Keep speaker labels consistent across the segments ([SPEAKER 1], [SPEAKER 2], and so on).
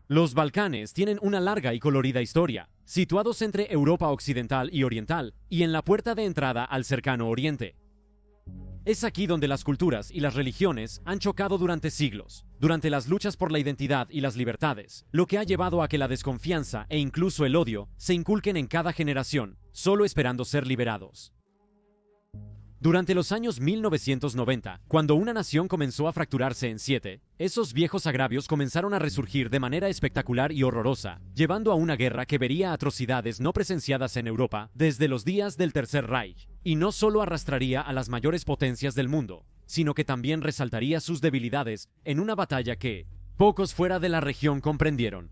[SPEAKER 1] Los Balcanes tienen una larga y colorida historia, situados entre Europa occidental y oriental, y en la puerta de entrada al cercano Oriente. Es aquí donde las culturas y las religiones han chocado durante siglos, durante las luchas por la identidad y las libertades, lo que ha llevado a que la desconfianza e incluso el odio se inculquen en cada generación, solo esperando ser liberados. Durante los años 1990, cuando una nación comenzó a fracturarse en 7, esos viejos agravios comenzaron a resurgir de manera espectacular y horrorosa, llevando a una guerra que vería atrocidades no presenciadas en Europa desde los días del Tercer Reich, y no solo arrastraría a las mayores potencias del mundo, sino que también resaltaría sus debilidades en una batalla que pocos fuera de la región comprendieron.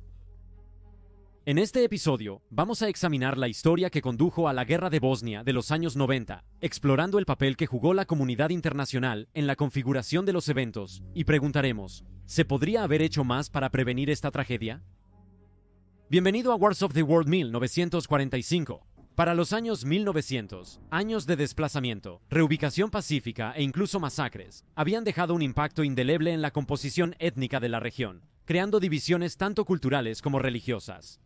[SPEAKER 1] En este episodio, vamos a examinar la historia que condujo a la Guerra de Bosnia de los años 90, explorando el papel que jugó la comunidad internacional en la configuración de los eventos, y preguntaremos, ¿se podría haber hecho más para prevenir esta tragedia? Bienvenido a Wars of the World 1945. Para los años 1900, años de desplazamiento, reubicación pacífica e incluso masacres, habían dejado un impacto indeleble en la composición étnica de la región, creando divisiones tanto culturales como religiosas.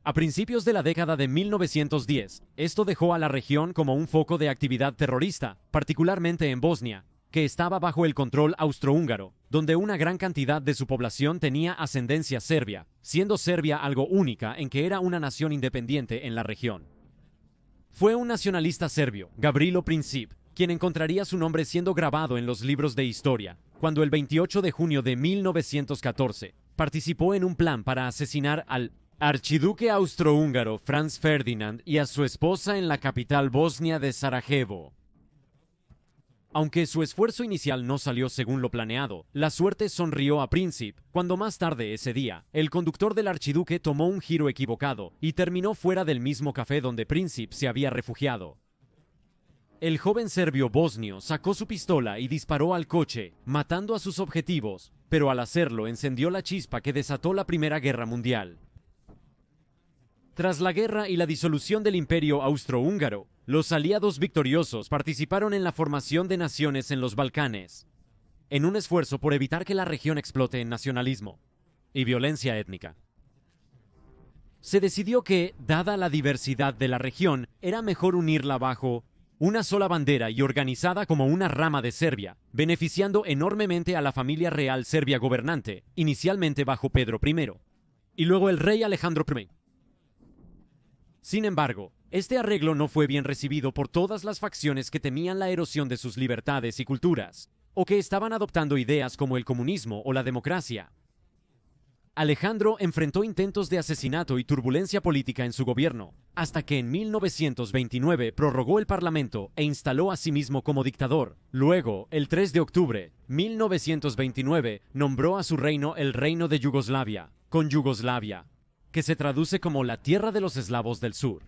[SPEAKER 1] A principios de la década de 1910, esto dejó a la región como un foco de actividad terrorista, particularmente en Bosnia, que estaba bajo el control austrohúngaro, donde una gran cantidad de su población tenía ascendencia serbia, siendo Serbia algo única en que era una nación independiente en la región. Fue un nacionalista serbio, Gavrilo Princip, quien encontraría su nombre siendo grabado en los libros de historia, cuando el 28 de junio de 1914 participó en un plan para asesinar al archiduque austrohúngaro Franz Ferdinand y a su esposa en la capital bosnia de Sarajevo. Aunque su esfuerzo inicial no salió según lo planeado, la suerte sonrió a Princip cuando más tarde ese día, el conductor del archiduque tomó un giro equivocado y terminó fuera del mismo café donde Princip se había refugiado. El joven serbio bosnio sacó su pistola y disparó al coche, matando a sus objetivos, pero al hacerlo encendió la chispa que desató la Primera Guerra Mundial. Tras la guerra y la disolución del Imperio Austrohúngaro, los aliados victoriosos participaron en la formación de naciones en los Balcanes, en un esfuerzo por evitar que la región explote en nacionalismo y violencia étnica. Se decidió que, dada la diversidad de la región, era mejor unirla bajo una sola bandera y organizada como una rama de Serbia, beneficiando enormemente a la familia real serbia gobernante, inicialmente bajo Pedro I, y luego el rey Alejandro I. Sin embargo, este arreglo no fue bien recibido por todas las facciones que temían la erosión de sus libertades y culturas, o que estaban adoptando ideas como el comunismo o la democracia. Alejandro enfrentó intentos de asesinato y turbulencia política en su gobierno, hasta que en 1929 prorrogó el parlamento e instaló a sí mismo como dictador. Luego, el 3 de octubre de 1929, nombró a su reino el Reino de Yugoslavia, con Yugoslavia, que se traduce como la tierra de los eslavos del sur.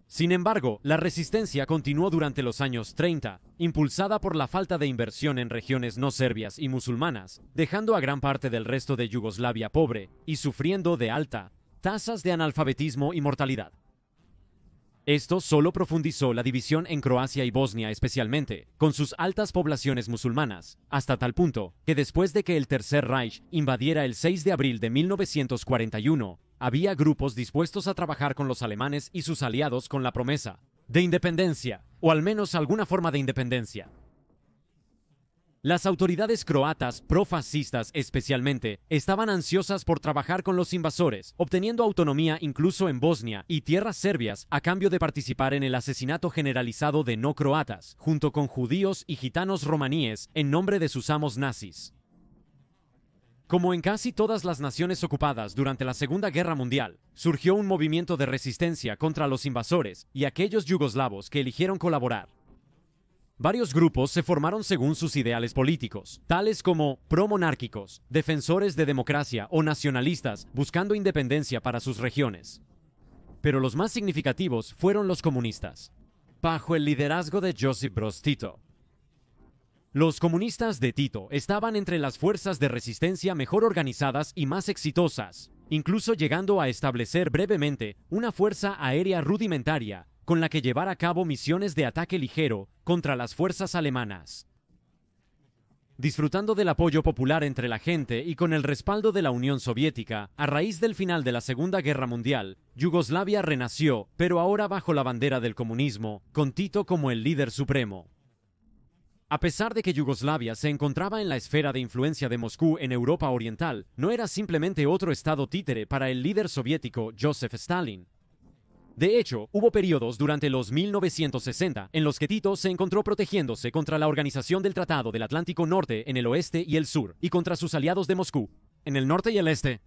[SPEAKER 1] Sin embargo, la resistencia continuó durante los años 30, impulsada por la falta de inversión en regiones no serbias y musulmanas, dejando a gran parte del resto de Yugoslavia pobre y sufriendo de alta tasas de analfabetismo y mortalidad. Esto solo profundizó la división en Croacia y Bosnia especialmente, con sus altas poblaciones musulmanas, hasta tal punto que después de que el Tercer Reich invadiera el 6 de abril de 1941, había grupos dispuestos a trabajar con los alemanes y sus aliados con la promesa de independencia, o al menos alguna forma de independencia. Las autoridades croatas profascistas especialmente estaban ansiosas por trabajar con los invasores, obteniendo autonomía incluso en Bosnia y tierras serbias a cambio de participar en el asesinato generalizado de no croatas, junto con judíos y gitanos romaníes en nombre de sus amos nazis. Como en casi todas las naciones ocupadas durante la Segunda Guerra Mundial, surgió un movimiento de resistencia contra los invasores y aquellos yugoslavos que eligieron colaborar. Varios grupos se formaron según sus ideales políticos, tales como promonárquicos, defensores de democracia o nacionalistas buscando independencia para sus regiones. Pero los más significativos fueron los comunistas, bajo el liderazgo de Josip Broz Tito. Los comunistas de Tito estaban entre las fuerzas de resistencia mejor organizadas y más exitosas, incluso llegando a establecer brevemente una fuerza aérea rudimentaria con la que llevar a cabo misiones de ataque ligero contra las fuerzas alemanas. Disfrutando del apoyo popular entre la gente y con el respaldo de la Unión Soviética, a raíz del final de la Segunda Guerra Mundial, Yugoslavia renació, pero ahora bajo la bandera del comunismo, con Tito como el líder supremo. A pesar de que Yugoslavia se encontraba en la esfera de influencia de Moscú en Europa Oriental, no era simplemente otro estado títere para el líder soviético Joseph Stalin. De hecho, hubo periodos durante los 1960 en los que Tito se encontró protegiéndose contra la Organización del Tratado del Atlántico Norte en el oeste y el sur, y contra sus aliados de Moscú, en el norte y el este.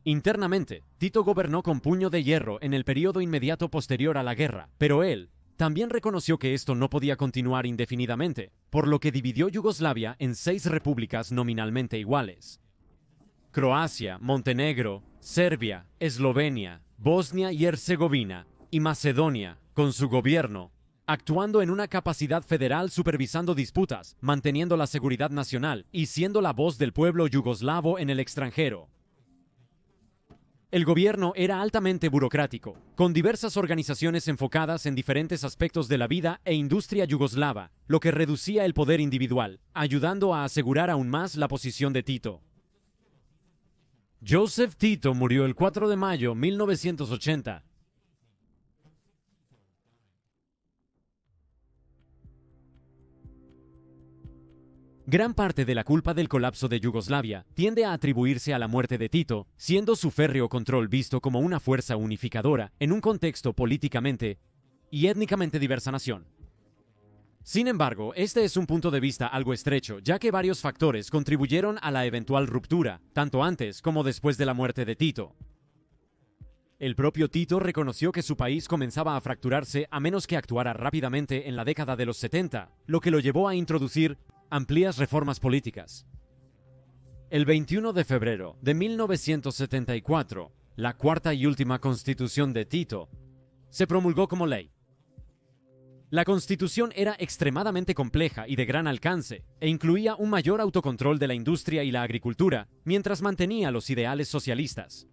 [SPEAKER 1] Internamente, Tito gobernó con puño de hierro en el periodo inmediato posterior a la guerra, pero él también reconoció que esto no podía continuar indefinidamente, por lo que dividió Yugoslavia en 6 repúblicas nominalmente iguales: Croacia, Montenegro, Serbia, Eslovenia, Bosnia y Herzegovina y Macedonia, con su gobierno, actuando en una capacidad federal, supervisando disputas, manteniendo la seguridad nacional y siendo la voz del pueblo yugoslavo en el extranjero. El gobierno era altamente burocrático, con diversas organizaciones enfocadas en diferentes aspectos de la vida e industria yugoslava, lo que reducía el poder individual, ayudando a asegurar aún más la posición de Tito. Joseph Tito murió el 4 de mayo de 1980. Gran parte de la culpa del colapso de Yugoslavia tiende a atribuirse a la muerte de Tito, siendo su férreo control visto como una fuerza unificadora en un contexto políticamente y étnicamente diversa nación. Sin embargo, este es un punto de vista algo estrecho, ya que varios factores contribuyeron a la eventual ruptura, tanto antes como después de la muerte de Tito. El propio Tito reconoció que su país comenzaba a fracturarse a menos que actuara rápidamente en la década de los 70, lo que lo llevó a introducir amplias reformas políticas. El 21 de febrero de 1974, la cuarta y última constitución de Tito se promulgó como ley. La constitución era extremadamente compleja y de gran alcance, e incluía un mayor autocontrol de la industria y la agricultura, mientras mantenía los ideales socialistas.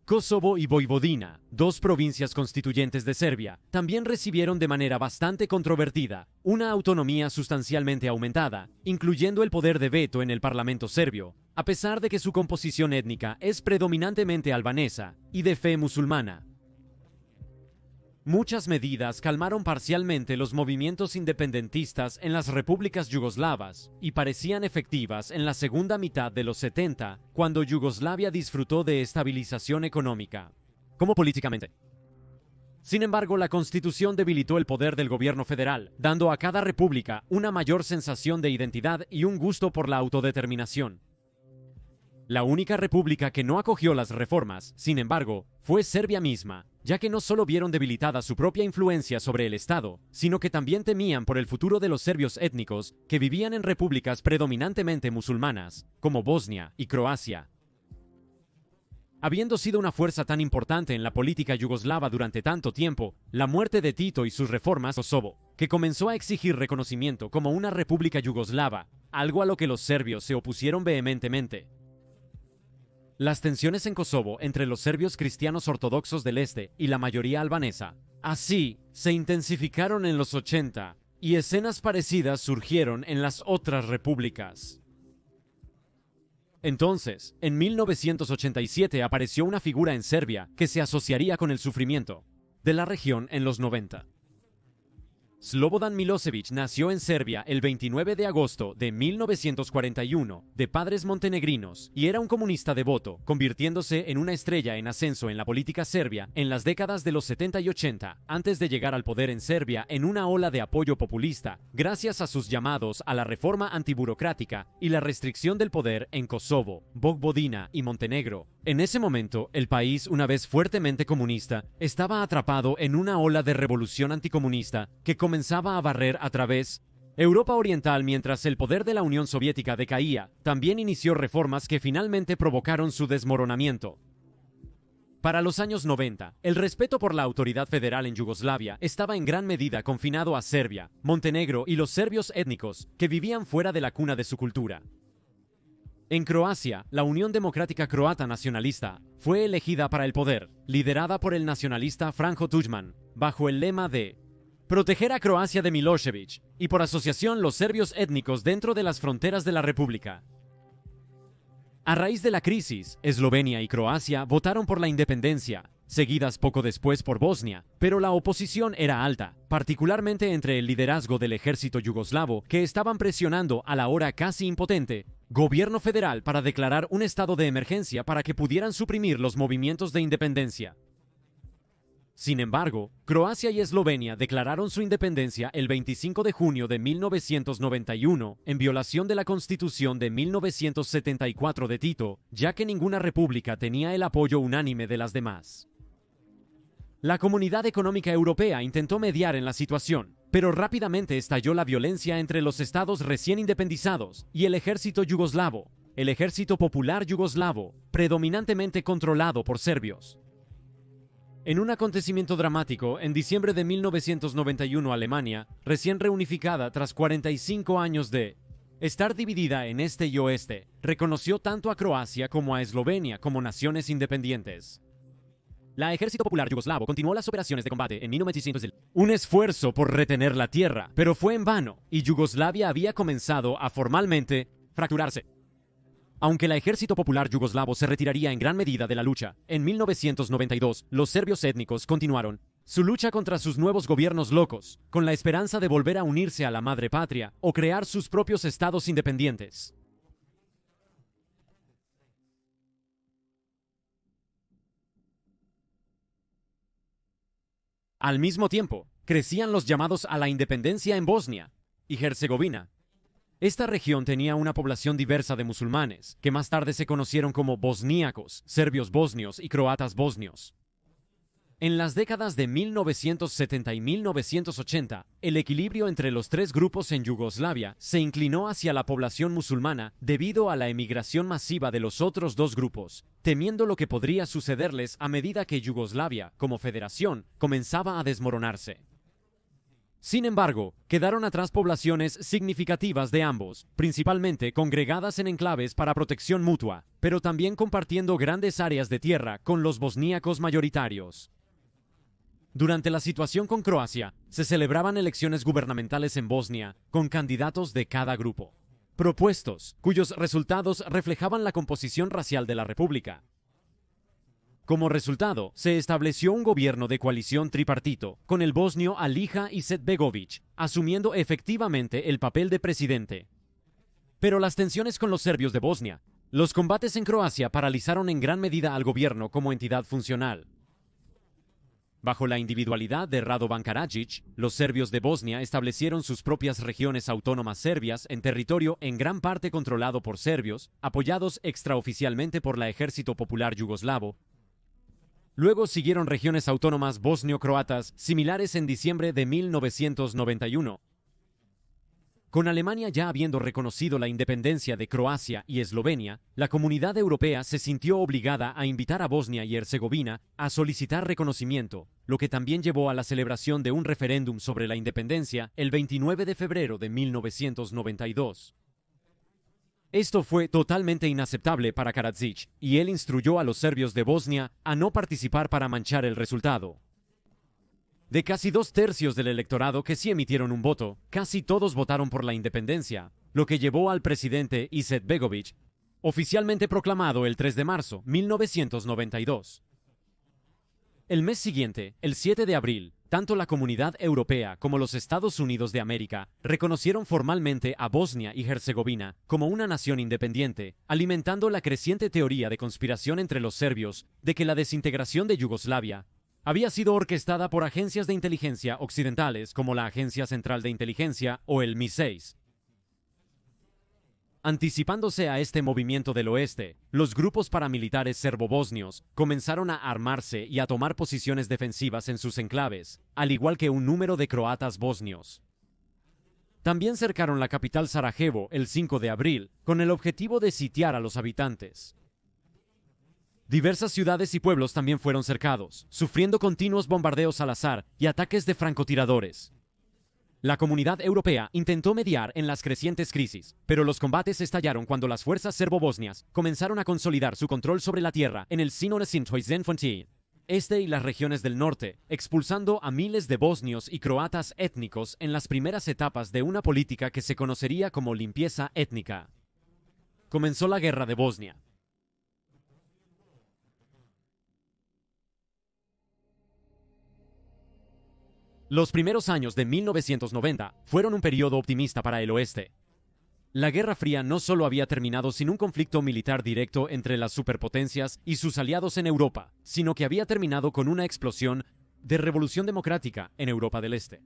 [SPEAKER 1] Kosovo y Vojvodina, 2 provincias constituyentes de Serbia, también recibieron de manera bastante controvertida una autonomía sustancialmente aumentada, incluyendo el poder de veto en el Parlamento serbio, a pesar de que su composición étnica es predominantemente albanesa y de fe musulmana. Muchas medidas calmaron parcialmente los movimientos independentistas en las repúblicas yugoslavas y parecían efectivas en la segunda mitad de los 70, cuando Yugoslavia disfrutó de estabilización económica, como políticamente. Sin embargo, la Constitución debilitó el poder del gobierno federal, dando a cada república una mayor sensación de identidad y un gusto por la autodeterminación. La única república que no acogió las reformas, sin embargo, fue Serbia misma, ya que no solo vieron debilitada su propia influencia sobre el Estado, sino que también temían por el futuro de los serbios étnicos que vivían en repúblicas predominantemente musulmanas, como Bosnia y Croacia. Habiendo sido una fuerza tan importante en la política yugoslava durante tanto tiempo, la muerte de Tito y sus reformas Kosovo, que comenzó a exigir reconocimiento como una república yugoslava, algo a lo que los serbios se opusieron vehementemente. Las tensiones en Kosovo entre los serbios cristianos ortodoxos del este y la mayoría albanesa, así, se intensificaron en los 80, y escenas parecidas surgieron en las otras repúblicas. Entonces, en 1987 apareció una figura en Serbia que se asociaría con el sufrimiento de la región en los 90. Slobodan Milošević nació en Serbia el 29 de agosto de 1941, de padres montenegrinos, y era un comunista devoto, convirtiéndose en una estrella en ascenso en la política serbia en las décadas de los 70 y 80, antes de llegar al poder en Serbia en una ola de apoyo populista, gracias a sus llamados a la reforma antiburocrática y la restricción del poder en Kosovo, Vojvodina y Montenegro. En ese momento, el país, una vez fuertemente comunista, estaba atrapado en una ola de revolución anticomunista que comenzaba a barrer a través Europa Oriental. Mientras el poder de la Unión Soviética decaía, también inició reformas que finalmente provocaron su desmoronamiento. Para los años 90, el respeto por la autoridad federal en Yugoslavia estaba en gran medida confinado a Serbia, Montenegro y los serbios étnicos que vivían fuera de la cuna de su cultura. En Croacia, la Unión Democrática Croata Nacionalista fue elegida para el poder, liderada por el nacionalista Franjo Tuđman, bajo el lema de proteger a Croacia de Milošević y por asociación los serbios étnicos dentro de las fronteras de la República. A raíz de la crisis, Eslovenia y Croacia votaron por la independencia, seguidas poco después por Bosnia, pero la oposición era alta, particularmente entre el liderazgo del ejército yugoslavo, que estaban presionando al ahora casi impotente gobierno federal para declarar un estado de emergencia para que pudieran suprimir los movimientos de independencia. Sin embargo, Croacia y Eslovenia declararon su independencia el 25 de junio de 1991 en violación de la Constitución de 1974 de Tito, ya que ninguna república tenía el apoyo unánime de las demás. La Comunidad Económica Europea intentó mediar en la situación, pero rápidamente estalló la violencia entre los estados recién independizados y el ejército yugoslavo, el Ejército Popular Yugoslavo, predominantemente controlado por serbios. En un acontecimiento dramático, en diciembre de 1991 Alemania, recién reunificada tras 45 años de estar dividida en este y oeste, reconoció tanto a Croacia como a Eslovenia como naciones independientes. La Ejército Popular Yugoslavo continuó las operaciones de combate en 1900. Un esfuerzo por retener la tierra, pero fue en vano, y Yugoslavia había comenzado a formalmente fracturarse. Aunque el Ejército Popular Yugoslavo se retiraría en gran medida de la lucha, en 1992 los serbios étnicos continuaron su lucha contra sus nuevos gobiernos locos, con la esperanza de volver a unirse a la madre patria o crear sus propios estados independientes. Al mismo tiempo, crecían los llamados a la independencia en Bosnia y Herzegovina. Esta región tenía una población diversa de musulmanes, que más tarde se conocieron como bosníacos, serbios bosnios y croatas bosnios. En las décadas de 1970 y 1980, el equilibrio entre los tres grupos en Yugoslavia se inclinó hacia la población musulmana debido a la emigración masiva de los otros dos grupos, temiendo lo que podría sucederles a medida que Yugoslavia, como federación, comenzaba a desmoronarse. Sin embargo, quedaron atrás poblaciones significativas de ambos, principalmente congregadas en enclaves para protección mutua, pero también compartiendo grandes áreas de tierra con los bosníacos mayoritarios. Durante la situación con Croacia, se celebraban elecciones gubernamentales en Bosnia con candidatos de cada grupo propuestos, cuyos resultados reflejaban la composición racial de la república. Como resultado, se estableció un gobierno de coalición tripartito, con el bosnio Alija Izetbegović, asumiendo efectivamente el papel de presidente. Pero las tensiones con los serbios de Bosnia, los combates en Croacia paralizaron en gran medida al gobierno como entidad funcional. Bajo la individualidad de Radovan Karadzic, los serbios de Bosnia establecieron sus propias regiones autónomas serbias en territorio en gran parte controlado por serbios, apoyados extraoficialmente por la Ejército Popular Yugoslavo. Luego siguieron regiones autónomas bosnio-croatas similares en diciembre de 1991. Con Alemania ya habiendo reconocido la independencia de Croacia y Eslovenia, la comunidad europea se sintió obligada a invitar a Bosnia y Herzegovina a solicitar reconocimiento, lo que también llevó a la celebración de un referéndum sobre la independencia el 29 de febrero de 1992. Esto fue totalmente inaceptable para Karadzic, y él instruyó a los serbios de Bosnia a no participar para manchar el resultado. De casi 2/3 del electorado que sí emitieron un voto, casi todos votaron por la independencia, lo que llevó al presidente Izetbegović, oficialmente proclamado el 3 de marzo de 1992. El mes siguiente, el 7 de abril, tanto la Comunidad Europea como los Estados Unidos de América reconocieron formalmente a Bosnia y Herzegovina como una nación independiente, alimentando la creciente teoría de conspiración entre los serbios de que la desintegración de Yugoslavia había sido orquestada por agencias de inteligencia occidentales como la Agencia Central de Inteligencia o el MI6. Anticipándose a este movimiento del oeste, los grupos paramilitares serbo-bosnios comenzaron a armarse y a tomar posiciones defensivas en sus enclaves, al igual que un número de croatas bosnios. También cercaron la capital Sarajevo el 5 de abril, con el objetivo de sitiar a los habitantes. Diversas ciudades y pueblos también fueron cercados, sufriendo continuos bombardeos al azar y ataques de francotiradores. La comunidad europea intentó mediar en las crecientes crisis, pero los combates estallaron cuando las fuerzas serbo-bosnias comenzaron a consolidar su control sobre la tierra en el Sino-Nasintoizen Fonti. este y las regiones del norte, expulsando a miles de bosnios y croatas étnicos en las primeras etapas de una política que se conocería como limpieza étnica. Comenzó la Guerra de Bosnia. Los primeros años de 1990 fueron un periodo optimista para el oeste. La Guerra Fría no solo había terminado sin un conflicto militar directo entre las superpotencias y sus aliados en Europa, sino que había terminado con una explosión de revolución democrática en Europa del Este.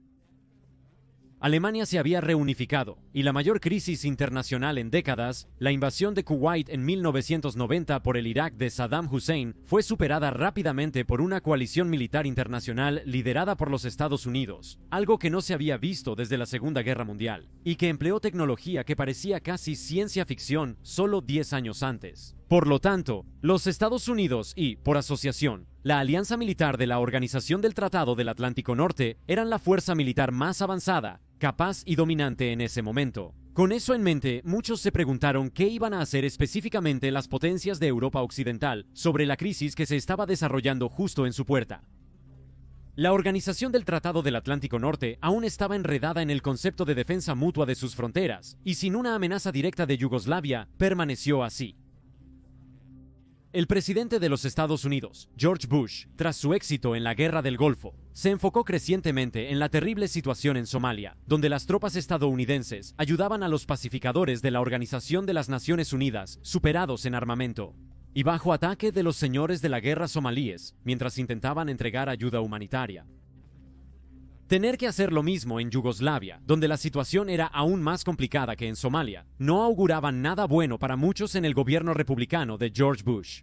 [SPEAKER 1] Alemania se había reunificado y la mayor crisis internacional en décadas, la invasión de Kuwait en 1990 por el Irak de Saddam Hussein, fue superada rápidamente por una coalición militar internacional liderada por los Estados Unidos, algo que no se había visto desde la Segunda Guerra Mundial, y que empleó tecnología que parecía casi ciencia ficción solo 10 años antes. Por lo tanto, los Estados Unidos y, por asociación, la alianza militar de la Organización del Tratado del Atlántico Norte eran la fuerza militar más avanzada, capaz y dominante en ese momento. Con eso en mente, muchos se preguntaron qué iban a hacer específicamente las potencias de Europa Occidental sobre la crisis que se estaba desarrollando justo en su puerta. La Organización del Tratado del Atlántico Norte aún estaba enredada en el concepto de defensa mutua de sus fronteras, y sin una amenaza directa de Yugoslavia, permaneció así. El presidente de los Estados Unidos, George Bush, tras su éxito en la Guerra del Golfo, se enfocó crecientemente en la terrible situación en Somalia, donde las tropas estadounidenses ayudaban a los pacificadores de la Organización de las Naciones Unidas, superados en armamento, y bajo ataque de los señores de la guerra somalíes, mientras intentaban entregar ayuda humanitaria. Tener que hacer lo mismo en Yugoslavia, donde la situación era aún más complicada que en Somalia, no auguraba nada bueno para muchos en el gobierno republicano de George Bush.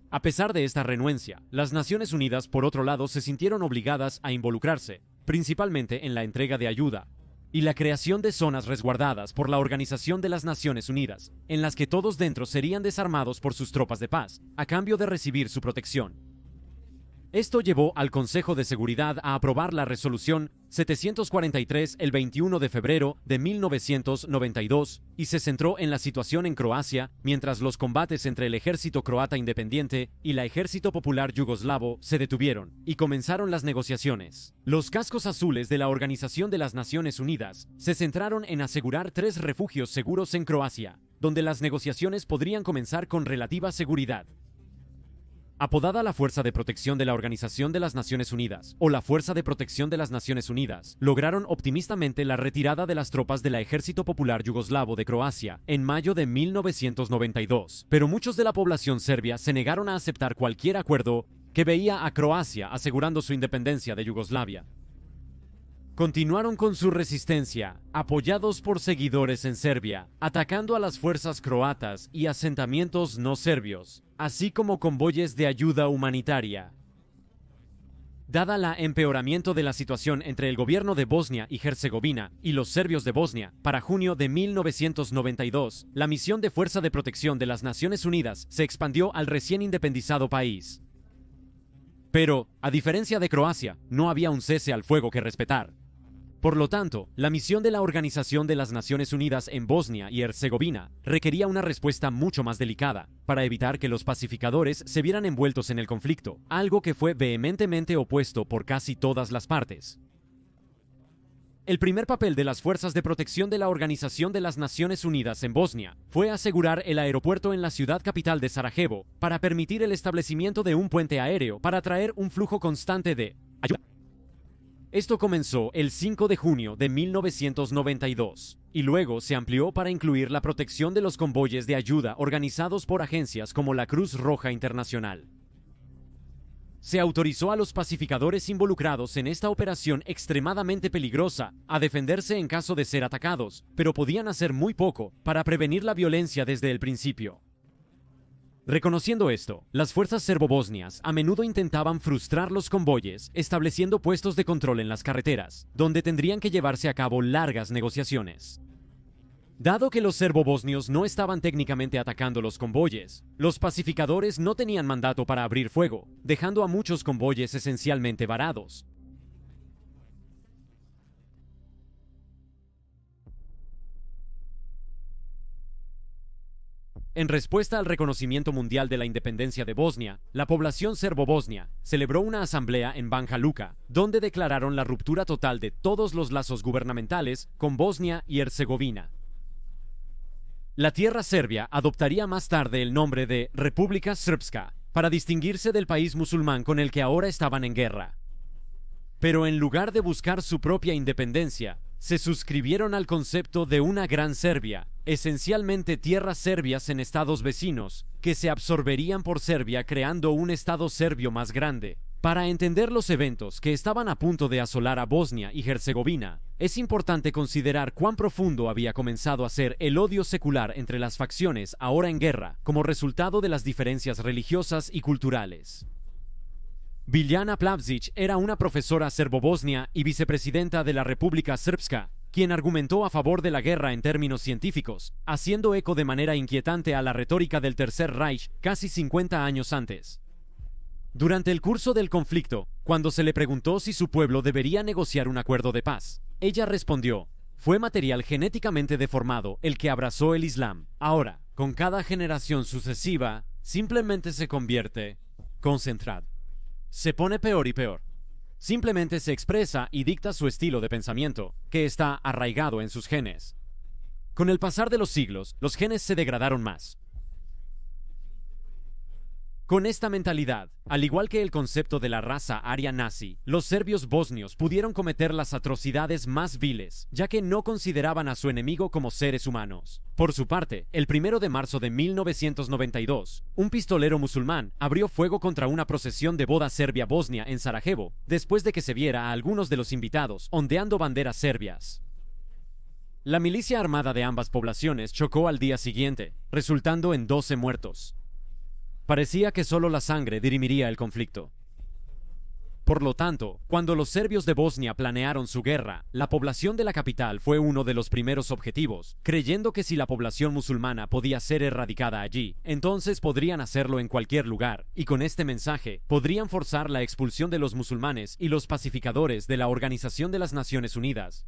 [SPEAKER 1] A pesar de esta renuencia, las Naciones Unidas, por otro lado, se sintieron obligadas a involucrarse, principalmente en la entrega de ayuda y la creación de zonas resguardadas por la Organización de las Naciones Unidas, en las que todos dentro serían desarmados por sus tropas de paz, a cambio de recibir su protección. Esto llevó al Consejo de Seguridad a aprobar la Resolución 743 el 21 de febrero de 1992 y se centró en la situación en Croacia, mientras los combates entre el ejército croata independiente y el ejército popular yugoslavo se detuvieron y comenzaron las negociaciones. Los cascos azules de la Organización de las Naciones Unidas se centraron en asegurar 3 refugios seguros en Croacia, donde las negociaciones podrían comenzar con relativa seguridad. Apodada la Fuerza de Protección de la Organización de las Naciones Unidas, o la Fuerza de Protección de las Naciones Unidas, lograron optimistamente la retirada de las tropas del Ejército Popular Yugoslavo de Croacia en mayo de 1992, pero muchos de la población serbia se negaron a aceptar cualquier acuerdo que veía a Croacia asegurando su independencia de Yugoslavia. Continuaron con su resistencia, apoyados por seguidores en Serbia, atacando a las fuerzas croatas y asentamientos no serbios, así como convoyes de ayuda humanitaria. Dada la empeoramiento de la situación entre el gobierno de Bosnia y Herzegovina y los serbios de Bosnia, para junio de 1992, la misión de Fuerza de Protección de las Naciones Unidas se expandió al recién independizado país. Pero, a diferencia de Croacia, no había un cese al fuego que respetar. Por lo tanto, la misión de la Organización de las Naciones Unidas en Bosnia y Herzegovina requería una respuesta mucho más delicada, para evitar que los pacificadores se vieran envueltos en el conflicto, algo que fue vehementemente opuesto por casi todas las partes. El primer papel de las fuerzas de protección de la Organización de las Naciones Unidas en Bosnia fue asegurar el aeropuerto en la ciudad capital de Sarajevo para permitir el establecimiento de un puente aéreo para traer un flujo constante de ayuda. Esto comenzó el 5 de junio de 1992 y luego se amplió para incluir la protección de los convoyes de ayuda organizados por agencias como la Cruz Roja Internacional. Se autorizó a los pacificadores involucrados en esta operación extremadamente peligrosa a defenderse en caso de ser atacados, pero podían hacer muy poco para prevenir la violencia desde el principio. Reconociendo esto, las fuerzas serbo-bosnias a menudo intentaban frustrar los convoyes, estableciendo puestos de control en las carreteras, donde tendrían que llevarse a cabo largas negociaciones. Dado que los serbo-bosnios no estaban técnicamente atacando los convoyes, los pacificadores no tenían mandato para abrir fuego, dejando a muchos convoyes esencialmente varados. En respuesta al reconocimiento mundial de la independencia de Bosnia, la población serbo-bosnia celebró una asamblea en Banja Luka, donde declararon la ruptura total de todos los lazos gubernamentales con Bosnia y Herzegovina. La tierra serbia adoptaría más tarde el nombre de República Srpska, para distinguirse del país musulmán con el que ahora estaban en guerra. Pero en lugar de buscar su propia independencia, se suscribieron al concepto de una Gran Serbia, esencialmente tierras serbias en estados vecinos, que se absorberían por Serbia creando un estado serbio más grande. Para entender los eventos que estaban a punto de asolar a Bosnia y Herzegovina, es importante considerar cuán profundo había comenzado a ser el odio secular entre las facciones ahora en guerra, como resultado de las diferencias religiosas y culturales. Biljana Plavšić era una profesora serbo-bosnia y vicepresidenta de la República Srpska, quien argumentó a favor de la guerra en términos científicos, haciendo eco de manera inquietante a la retórica del Tercer Reich casi 50 años antes. Durante el curso del conflicto, cuando se le preguntó si su pueblo debería negociar un acuerdo de paz, ella respondió: "Fue material genéticamente deformado el que abrazó el Islam. Ahora, con cada generación sucesiva, simplemente se convierte concentrado. Se pone peor y peor. Simplemente se expresa y dicta su estilo de pensamiento, que está arraigado en sus genes. Con el pasar de los siglos, los genes se degradaron más. Con esta mentalidad, al igual que el concepto de la raza aria nazi, los serbios bosnios pudieron cometer las atrocidades más viles, ya que no consideraban a su enemigo como seres humanos. Por su parte, el 1 de marzo de 1992, un pistolero musulmán abrió fuego contra una procesión de boda serbia-bosnia en Sarajevo, después de que se viera a algunos de los invitados ondeando banderas serbias. La milicia armada de ambas poblaciones chocó al día siguiente, resultando en 12 muertos. Parecía que solo la sangre dirimiría el conflicto. Por lo tanto, cuando los serbios de Bosnia planearon su guerra, la población de la capital fue uno de los primeros objetivos, creyendo que si la población musulmana podía ser erradicada allí, entonces podrían hacerlo en cualquier lugar, y con este mensaje podrían forzar la expulsión de los musulmanes y los pacificadores de la Organización de las Naciones Unidas.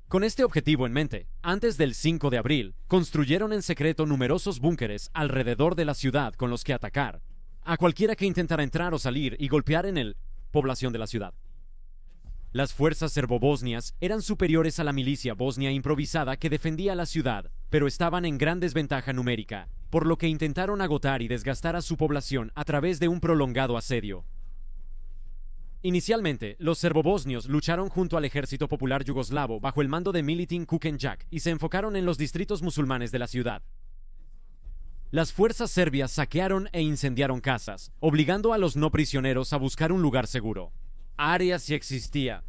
[SPEAKER 1] Con este objetivo en mente, antes del 5 de abril, construyeron en secreto numerosos búnkeres alrededor de la ciudad con los que atacar a cualquiera que intentara entrar o salir y golpear en la población de la ciudad. Las fuerzas serbobosnias eran superiores a la milicia bosnia improvisada que defendía la ciudad, pero estaban en gran desventaja numérica, por lo que intentaron agotar y desgastar a su población a través de un prolongado asedio. Inicialmente, los serbobosnios lucharon junto al ejército popular yugoslavo bajo el mando de Militin Kukenjak y se enfocaron en los distritos musulmanes de la ciudad. Las fuerzas serbias saquearon e incendiaron casas, obligando a los no prisioneros a buscar un lugar seguro. Área sí existía.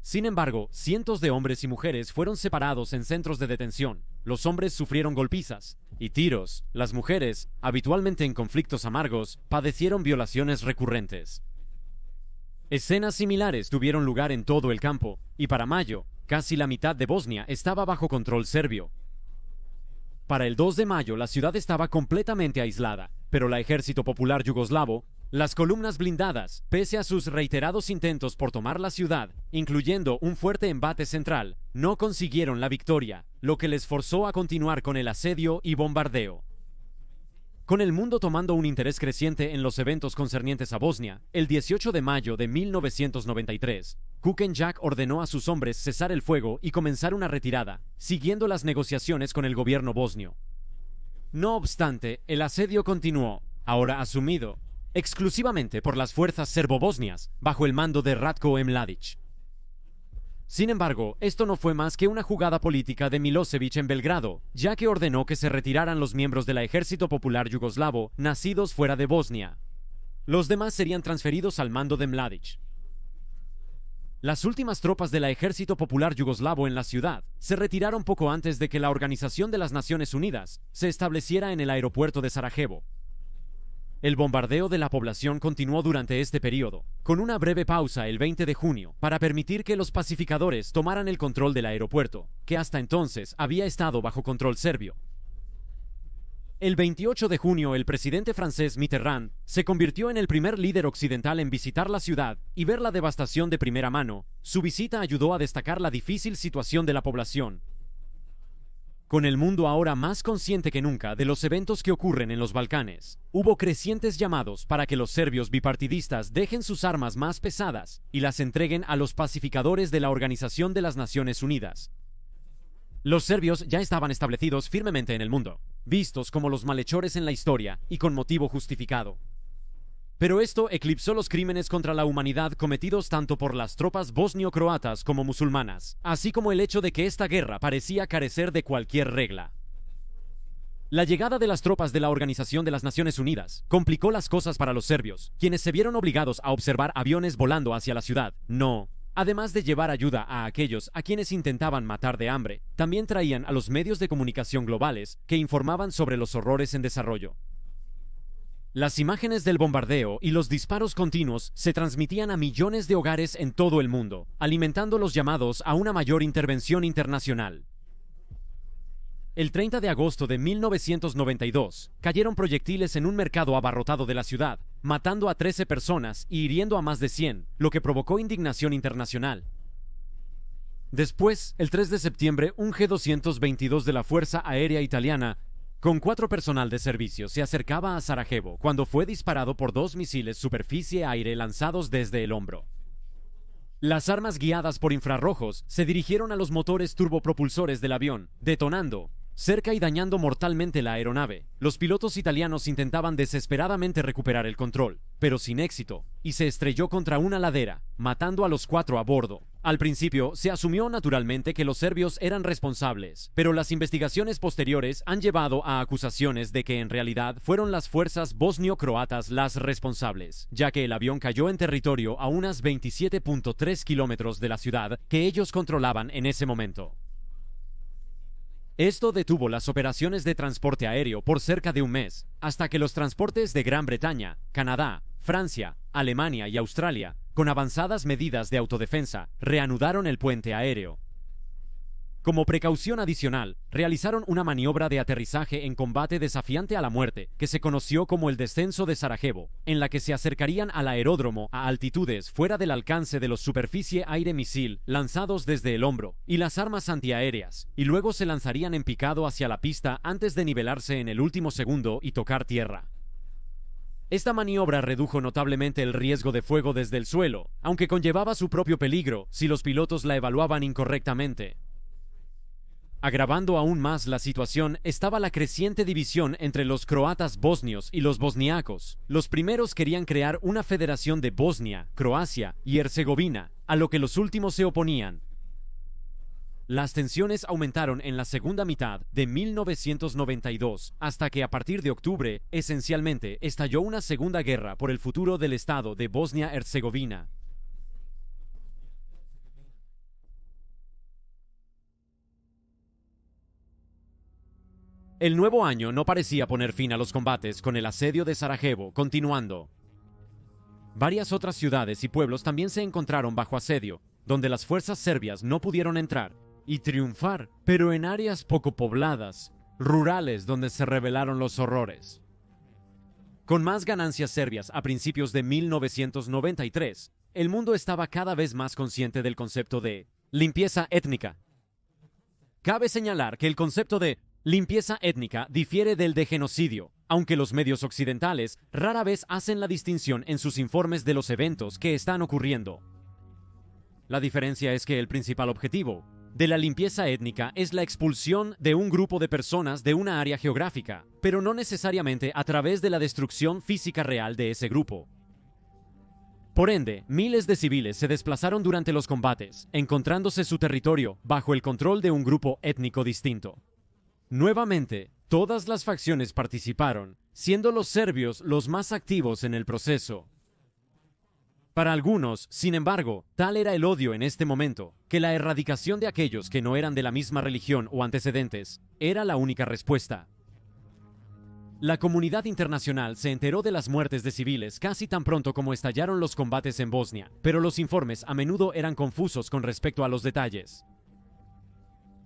[SPEAKER 1] Sin embargo, cientos de hombres y mujeres fueron separados en centros de detención. Los hombres sufrieron golpizas y tiros. Las mujeres, habitualmente en conflictos amargos, padecieron violaciones recurrentes. Escenas similares tuvieron lugar en todo el campo, y para mayo, casi la mitad de Bosnia estaba bajo control serbio. Para el 2 de mayo la ciudad estaba completamente aislada, pero el ejército popular yugoslavo, las columnas blindadas, pese a sus reiterados intentos por tomar la ciudad, incluyendo un fuerte embate central, no consiguieron la victoria, lo que les forzó a continuar con el asedio y bombardeo. Con el mundo tomando un interés creciente en los eventos concernientes a Bosnia, el 18 de mayo de 1993, Kukenjak ordenó a sus hombres cesar el fuego y comenzar una retirada, siguiendo las negociaciones con el gobierno bosnio. No obstante, el asedio continuó, ahora asumido exclusivamente por las fuerzas serbo-bosnias, bajo el mando de Ratko Mladić. Sin embargo, esto no fue más que una jugada política de Milosevic en Belgrado, ya que ordenó que se retiraran los miembros del Ejército Popular Yugoslavo nacidos fuera de Bosnia. Los demás serían transferidos al mando de Mladić. Las últimas tropas del Ejército Popular Yugoslavo en la ciudad se retiraron poco antes de que la Organización de las Naciones Unidas se estableciera en el aeropuerto de Sarajevo. El bombardeo de la población continuó durante este periodo, con una breve pausa el 20 de junio para permitir que los pacificadores tomaran el control del aeropuerto, que hasta entonces había estado bajo control serbio. El 28 de junio el presidente francés Mitterrand se convirtió en el primer líder occidental en visitar la ciudad y ver la devastación de primera mano. Su visita ayudó a destacar la difícil situación de la población. Con el mundo ahora más consciente que nunca de los eventos que ocurren en los Balcanes, hubo crecientes llamados para que los serbios bipartidistas dejen sus armas más pesadas y las entreguen a los pacificadores de la Organización de las Naciones Unidas. Los serbios ya estaban establecidos firmemente en el mundo, vistos como los malhechores en la historia y con motivo justificado. Pero esto eclipsó los crímenes contra la humanidad cometidos tanto por las tropas bosnio-croatas como musulmanas, así como el hecho de que esta guerra parecía carecer de cualquier regla. La llegada de las tropas de la Organización de las Naciones Unidas complicó las cosas para los serbios, quienes se vieron obligados a observar aviones volando hacia la ciudad. Además de llevar ayuda a aquellos a quienes intentaban matar de hambre, también traían a los medios de comunicación globales que informaban sobre los horrores en desarrollo. Las imágenes del bombardeo y los disparos continuos se transmitían a millones de hogares en todo el mundo, alimentando los llamados a una mayor intervención internacional. El 30 de agosto de 1992, cayeron proyectiles en un mercado abarrotado de la ciudad, matando a 13 personas y hiriendo a más de 100, lo que provocó indignación internacional. Después, el 3 de septiembre, un G-222 de la Fuerza Aérea Italiana con 4 personal de servicio se acercaba a Sarajevo cuando fue disparado por 2 misiles superficie-aire lanzados desde el hombro. Las armas guiadas por infrarrojos se dirigieron a los motores turbopropulsores del avión, detonando cerca y dañando mortalmente la aeronave. Los pilotos italianos intentaban desesperadamente recuperar el control, pero sin éxito, y se estrelló contra una ladera, matando a los 4 a bordo. Al principio, se asumió naturalmente que los serbios eran responsables, pero las investigaciones posteriores han llevado a acusaciones de que en realidad fueron las fuerzas bosnio-croatas las responsables, ya que el avión cayó en territorio a unas 27.3 kilómetros de la ciudad que ellos controlaban en ese momento. Esto detuvo las operaciones de transporte aéreo por cerca de un mes, hasta que los transportes de Gran Bretaña, Canadá, Francia, Alemania y Australia, con avanzadas medidas de autodefensa, reanudaron el puente aéreo. Como precaución adicional, realizaron una maniobra de aterrizaje en combate desafiante a la muerte, que se conoció como el descenso de Sarajevo, en la que se acercarían al aeródromo a altitudes fuera del alcance de los superficie-aire misil lanzados desde el hombro y las armas antiaéreas, y luego se lanzarían en picado hacia la pista antes de nivelarse en el último segundo y tocar tierra. Esta maniobra redujo notablemente el riesgo de fuego desde el suelo, aunque conllevaba su propio peligro si los pilotos la evaluaban incorrectamente. Agravando aún más la situación estaba la creciente división entre los croatas bosnios y los bosniacos. Los primeros querían crear una federación de Bosnia, Croacia y Herzegovina, a lo que los últimos se oponían. Las tensiones aumentaron en la segunda mitad de 1992, hasta que a partir de octubre, esencialmente, estalló una segunda guerra por el futuro del estado de Bosnia-Herzegovina. El nuevo año no parecía poner fin a los combates, con el asedio de Sarajevo continuando. Varias otras ciudades y pueblos también se encontraron bajo asedio, donde las fuerzas serbias no pudieron entrar y triunfar, pero en áreas poco pobladas, rurales donde se revelaron los horrores. Con más ganancias serbias a principios de 1993, el mundo estaba cada vez más consciente del concepto de limpieza étnica. Cabe señalar que el concepto de limpieza étnica difiere del de genocidio, aunque los medios occidentales rara vez hacen la distinción en sus informes de los eventos que están ocurriendo. La diferencia es que el principal objetivo de la limpieza étnica es la expulsión de un grupo de personas de una área geográfica, pero no necesariamente a través de la destrucción física real de ese grupo. Por ende, miles de civiles se desplazaron durante los combates, encontrándose su territorio bajo el control de un grupo étnico distinto. Nuevamente, todas las facciones participaron, siendo los serbios los más activos en el proceso. Para algunos, sin embargo, tal era el odio en este momento, que la erradicación de aquellos que no eran de la misma religión o antecedentes era la única respuesta. La comunidad internacional se enteró de las muertes de civiles casi tan pronto como estallaron los combates en Bosnia, pero los informes a menudo eran confusos con respecto a los detalles.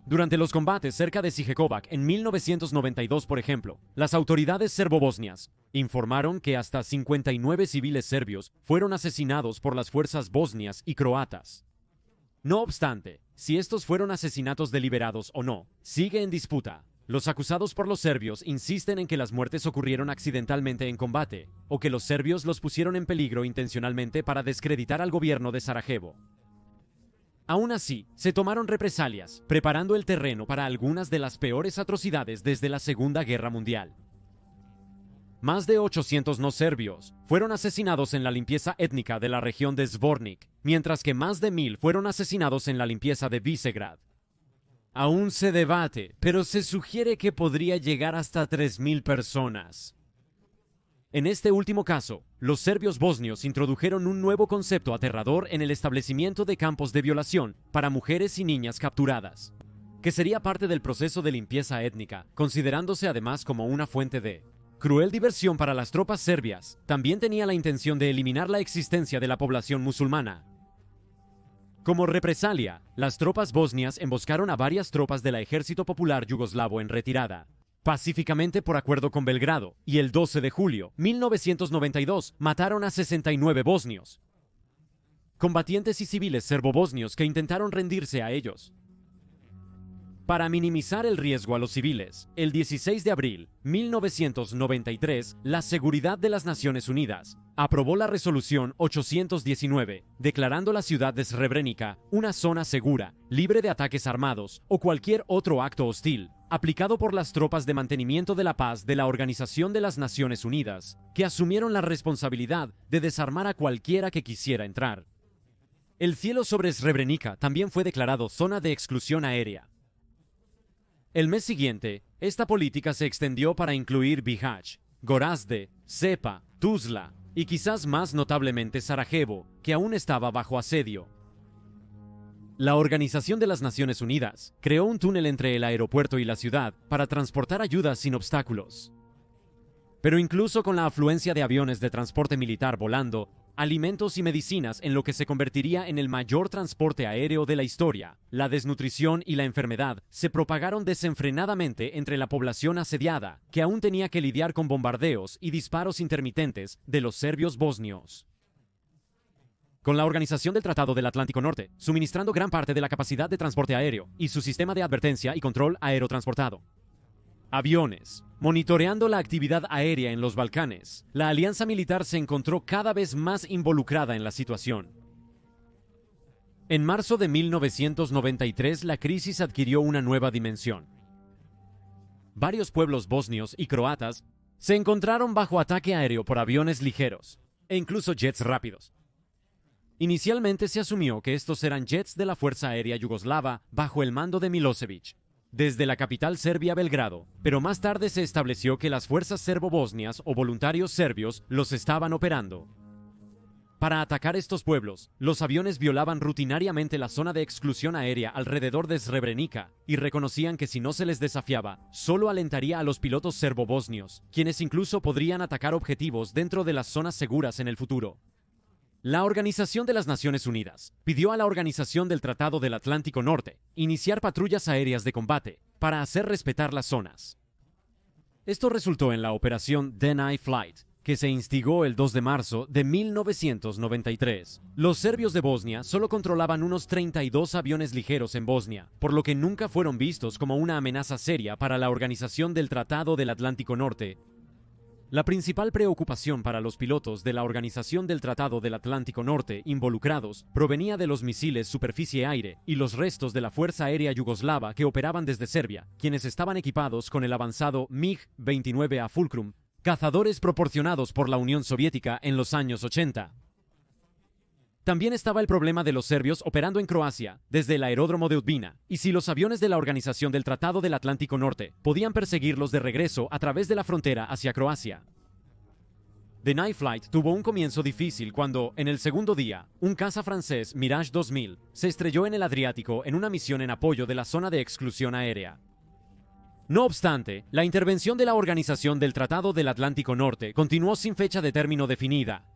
[SPEAKER 1] Durante los combates cerca de Sijekovac en 1992, por ejemplo, las autoridades serbobosnias informaron que hasta 59 civiles serbios fueron asesinados por las fuerzas bosnias y croatas. No obstante, Si estos fueron asesinatos deliberados o no, sigue en disputa. Los acusados por los serbios insisten en que las muertes ocurrieron accidentalmente en combate, o que los serbios los pusieron en peligro intencionalmente para descreditar al gobierno de Sarajevo. Aún así, se tomaron represalias, preparando el terreno para algunas de las peores atrocidades desde la Segunda Guerra Mundial. Más de 800 no serbios fueron asesinados en la limpieza étnica de la región de Zvornik, mientras que más de 1000 fueron asesinados en la limpieza de Visegrad. Aún se debate, pero se sugiere que podría llegar hasta 3000 personas. En este último caso, los serbios bosnios introdujeron un nuevo concepto aterrador en el establecimiento de campos de violación para mujeres y niñas capturadas, que sería parte del proceso de limpieza étnica, considerándose además como una fuente de cruel diversión para las tropas serbias. También tenía la intención de eliminar la existencia de la población musulmana. Como represalia, las tropas bosnias emboscaron a varias tropas del Ejército Popular Yugoslavo en retirada, pacíficamente por acuerdo con Belgrado, y el 12 de julio de 1992 mataron a 69 bosnios, combatientes y civiles serbo-bosnios que intentaron rendirse a ellos. Para minimizar el riesgo a los civiles, el 16 de abril de 1993, la Seguridad de las Naciones Unidas aprobó la Resolución 819, declarando la ciudad de Srebrenica una zona segura, libre de ataques armados o cualquier otro acto hostil, aplicado por las tropas de mantenimiento de la paz de la Organización de las Naciones Unidas, que asumieron la responsabilidad de desarmar a cualquiera que quisiera entrar. El cielo sobre Srebrenica también fue declarado zona de exclusión aérea. El mes siguiente, esta política se extendió para incluir Bihać, Gorazde, Zepa, Tuzla y quizás más notablemente Sarajevo, que aún estaba bajo asedio. La Organización de las Naciones Unidas creó un túnel entre el aeropuerto y la ciudad para transportar ayuda sin obstáculos. Pero incluso con la afluencia de aviones de transporte militar volando, alimentos y medicinas en lo que se convertiría en el mayor transporte aéreo de la historia, la desnutrición y la enfermedad se propagaron desenfrenadamente entre la población asediada, que aún tenía que lidiar con bombardeos y disparos intermitentes de los serbios bosnios. Con la Organización del Tratado del Atlántico Norte, suministrando gran parte de la capacidad de transporte aéreo y su sistema de advertencia y control aerotransportado. Aviones. Monitoreando la actividad aérea en los Balcanes, la alianza militar se encontró cada vez más involucrada en la situación. En marzo de 1993, la crisis adquirió una nueva dimensión. Varios pueblos bosnios y croatas se encontraron bajo ataque aéreo por aviones ligeros, e incluso jets rápidos. Inicialmente se asumió que estos eran jets de la Fuerza Aérea Yugoslava bajo el mando de Milosevic, desde la capital serbia Belgrado, pero más tarde se estableció que las fuerzas serbo-bosnias o voluntarios serbios los estaban operando. Para atacar estos pueblos, los aviones violaban rutinariamente la zona de exclusión aérea alrededor de Srebrenica y reconocían que si no se les desafiaba, solo alentaría a los pilotos serbo-bosnios, quienes incluso podrían atacar objetivos dentro de las zonas seguras en el futuro. La Organización de las Naciones Unidas pidió a la Organización del Tratado del Atlántico Norte iniciar patrullas aéreas de combate para hacer respetar las zonas. Esto resultó en la operación Deny Flight, que se instigó el 2 de marzo de 1993. Los serbios de Bosnia solo controlaban unos 32 aviones ligeros en Bosnia, por lo que nunca fueron vistos como una amenaza seria para la Organización del Tratado del Atlántico Norte. La principal preocupación para los pilotos de la Organización del Tratado del Atlántico Norte involucrados provenía de los misiles superficie-aire y los restos de la Fuerza Aérea Yugoslava que operaban desde Serbia, quienes estaban equipados con el avanzado MiG-29A Fulcrum, cazadores proporcionados por la Unión Soviética en los años 80. También estaba el problema de los serbios operando en Croacia, desde el aeródromo de Udbina, y si los aviones de la Organización del Tratado del Atlántico Norte podían perseguirlos de regreso a través de la frontera hacia Croacia. The Night Flight tuvo un comienzo difícil cuando, en el segundo día, un caza francés Mirage 2000 se estrelló en el Adriático en una misión en apoyo de la zona de exclusión aérea. No obstante, la intervención de la Organización del Tratado del Atlántico Norte continuó sin fecha de término definida.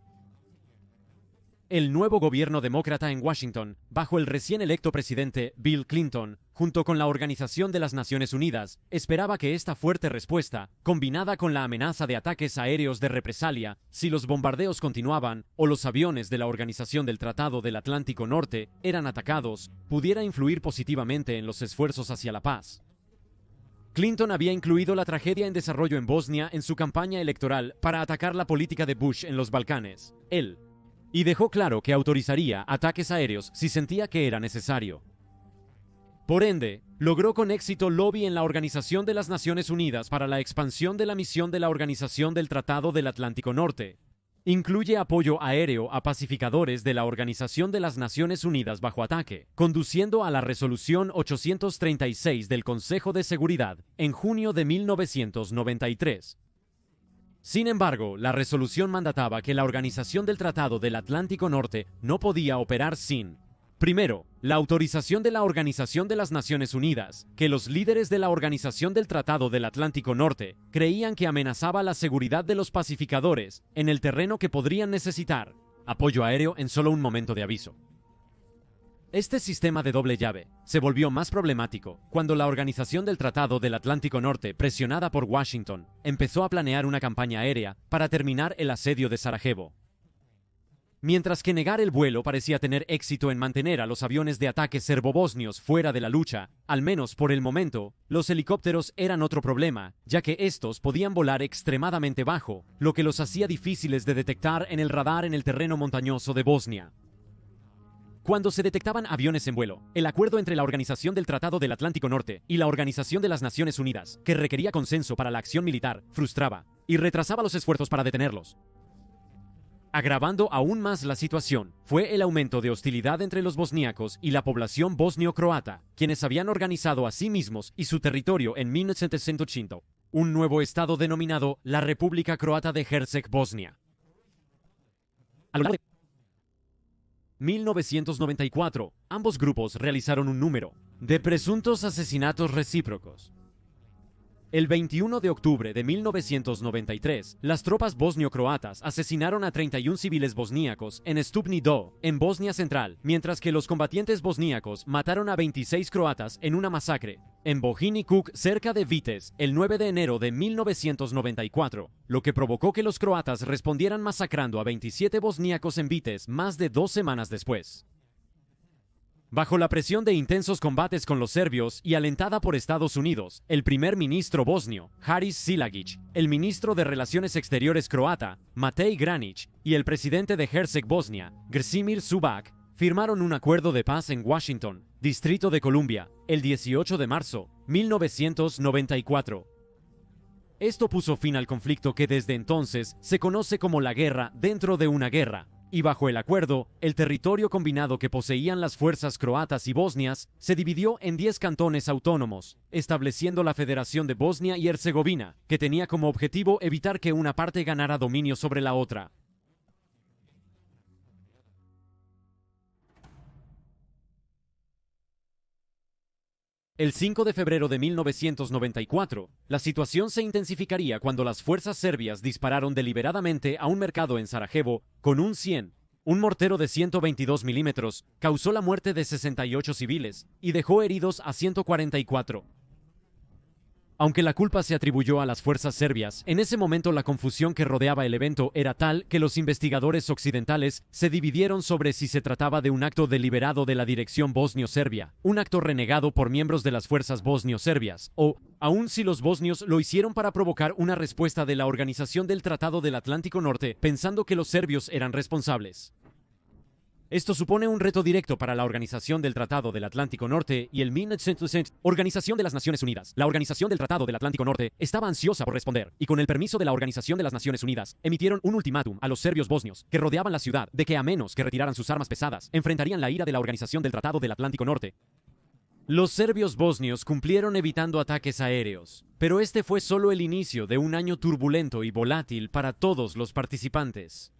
[SPEAKER 1] El nuevo gobierno demócrata en Washington, bajo el recién electo presidente Bill Clinton, junto con la Organización de las Naciones Unidas, esperaba que esta fuerte respuesta, combinada con la amenaza de ataques aéreos de represalia, si los bombardeos continuaban o los aviones de la Organización del Tratado del Atlántico Norte eran atacados, pudiera influir positivamente en los esfuerzos hacia la paz. Clinton había incluido la tragedia en desarrollo en Bosnia en su campaña electoral para atacar la política de Bush en los Balcanes. Y dejó claro que autorizaría ataques aéreos si sentía que era necesario. Por ende, logró con éxito lobby en la Organización de las Naciones Unidas para la expansión de la misión de la Organización del Tratado del Atlántico Norte. Incluye apoyo aéreo a pacificadores de la Organización de las Naciones Unidas bajo ataque, conduciendo a la Resolución 836 del Consejo de Seguridad en junio de 1993. Sin embargo, la resolución mandataba que la Organización del Tratado del Atlántico Norte no podía operar sin, primero, la autorización de la Organización de las Naciones Unidas, que los líderes de la Organización del Tratado del Atlántico Norte creían que amenazaba la seguridad de los pacificadores en el terreno que podrían necesitar apoyo aéreo en solo un momento de aviso. Este sistema de doble llave se volvió más problemático cuando la Organización del Tratado del Atlántico Norte, presionada por Washington, empezó a planear una campaña aérea para terminar el asedio de Sarajevo. Mientras que negar el vuelo parecía tener éxito en mantener a los aviones de ataque serbobosnios fuera de la lucha, al menos por el momento, los helicópteros eran otro problema, ya que estos podían volar extremadamente bajo, lo que los hacía difíciles de detectar en el radar en el terreno montañoso de Bosnia. Cuando se detectaban aviones en vuelo, el acuerdo entre la Organización del Tratado del Atlántico Norte y la Organización de las Naciones Unidas, que requería consenso para la acción militar, frustraba y retrasaba los esfuerzos para detenerlos. Agravando aún más la situación, fue el aumento de hostilidad entre los bosníacos y la población bosnio-croata, quienes habían organizado a sí mismos y su territorio en 1980, un nuevo estado denominado la República Croata de Herceg-Bosnia. A lo largo de 1994, ambos grupos realizaron un número de presuntos asesinatos recíprocos. El 21 de octubre de 1993, las tropas bosnio-croatas asesinaron a 31 civiles bosníacos en Stupni Do, en Bosnia Central, mientras que los combatientes bosníacos mataron a 26 croatas en una masacre en Bohinj Kuk, cerca de Vitez, el 9 de enero de 1994, lo que provocó que los croatas respondieran masacrando a 27 bosníacos en Vitez más de 2 semanas después. Bajo la presión de intensos combates con los serbios y alentada por Estados Unidos, el primer ministro bosnio, Haris Silagić, el ministro de Relaciones Exteriores croata, Matej Granić, y el presidente de Herceg-Bosnia, Krešimir Šubić, firmaron un acuerdo de paz en Washington, Distrito de Columbia, el 18 de marzo de 1994. Esto puso fin al conflicto que desde entonces se conoce como la guerra dentro de una guerra, y bajo el acuerdo, el territorio combinado que poseían las fuerzas croatas y bosnias se dividió en 10 cantones autónomos, estableciendo la Federación de Bosnia y Herzegovina, que tenía como objetivo evitar que una parte ganara dominio sobre la otra. El 5 de febrero de 1994, la situación se intensificaría cuando las fuerzas serbias dispararon deliberadamente a un mercado en Sarajevo con un 100. Un mortero de 122 milímetros causó la muerte de 68 civiles y dejó heridos a 144. Aunque la culpa se atribuyó a las fuerzas serbias, en ese momento la confusión que rodeaba el evento era tal que los investigadores occidentales se dividieron sobre si se trataba de un acto deliberado de la dirección bosnio-serbia, un acto renegado por miembros de las fuerzas bosnio-serbias, o, aun si los bosnios lo hicieron para provocar una respuesta de la Organización del Tratado del Atlántico Norte, pensando que los serbios eran responsables. Esto supone un reto directo para la Organización del Tratado del Atlántico Norte y el 1960 Organización de las Naciones Unidas. La Organización del Tratado del Atlántico Norte estaba ansiosa por responder, y con el permiso de la Organización de las Naciones Unidas, emitieron un ultimátum a los serbios bosnios que rodeaban la ciudad de que a menos que retiraran sus armas pesadas, enfrentarían la ira de la Organización del Tratado del Atlántico Norte. Los serbios bosnios cumplieron evitando ataques aéreos, pero este fue solo el inicio de un año turbulento y volátil para todos los participantes.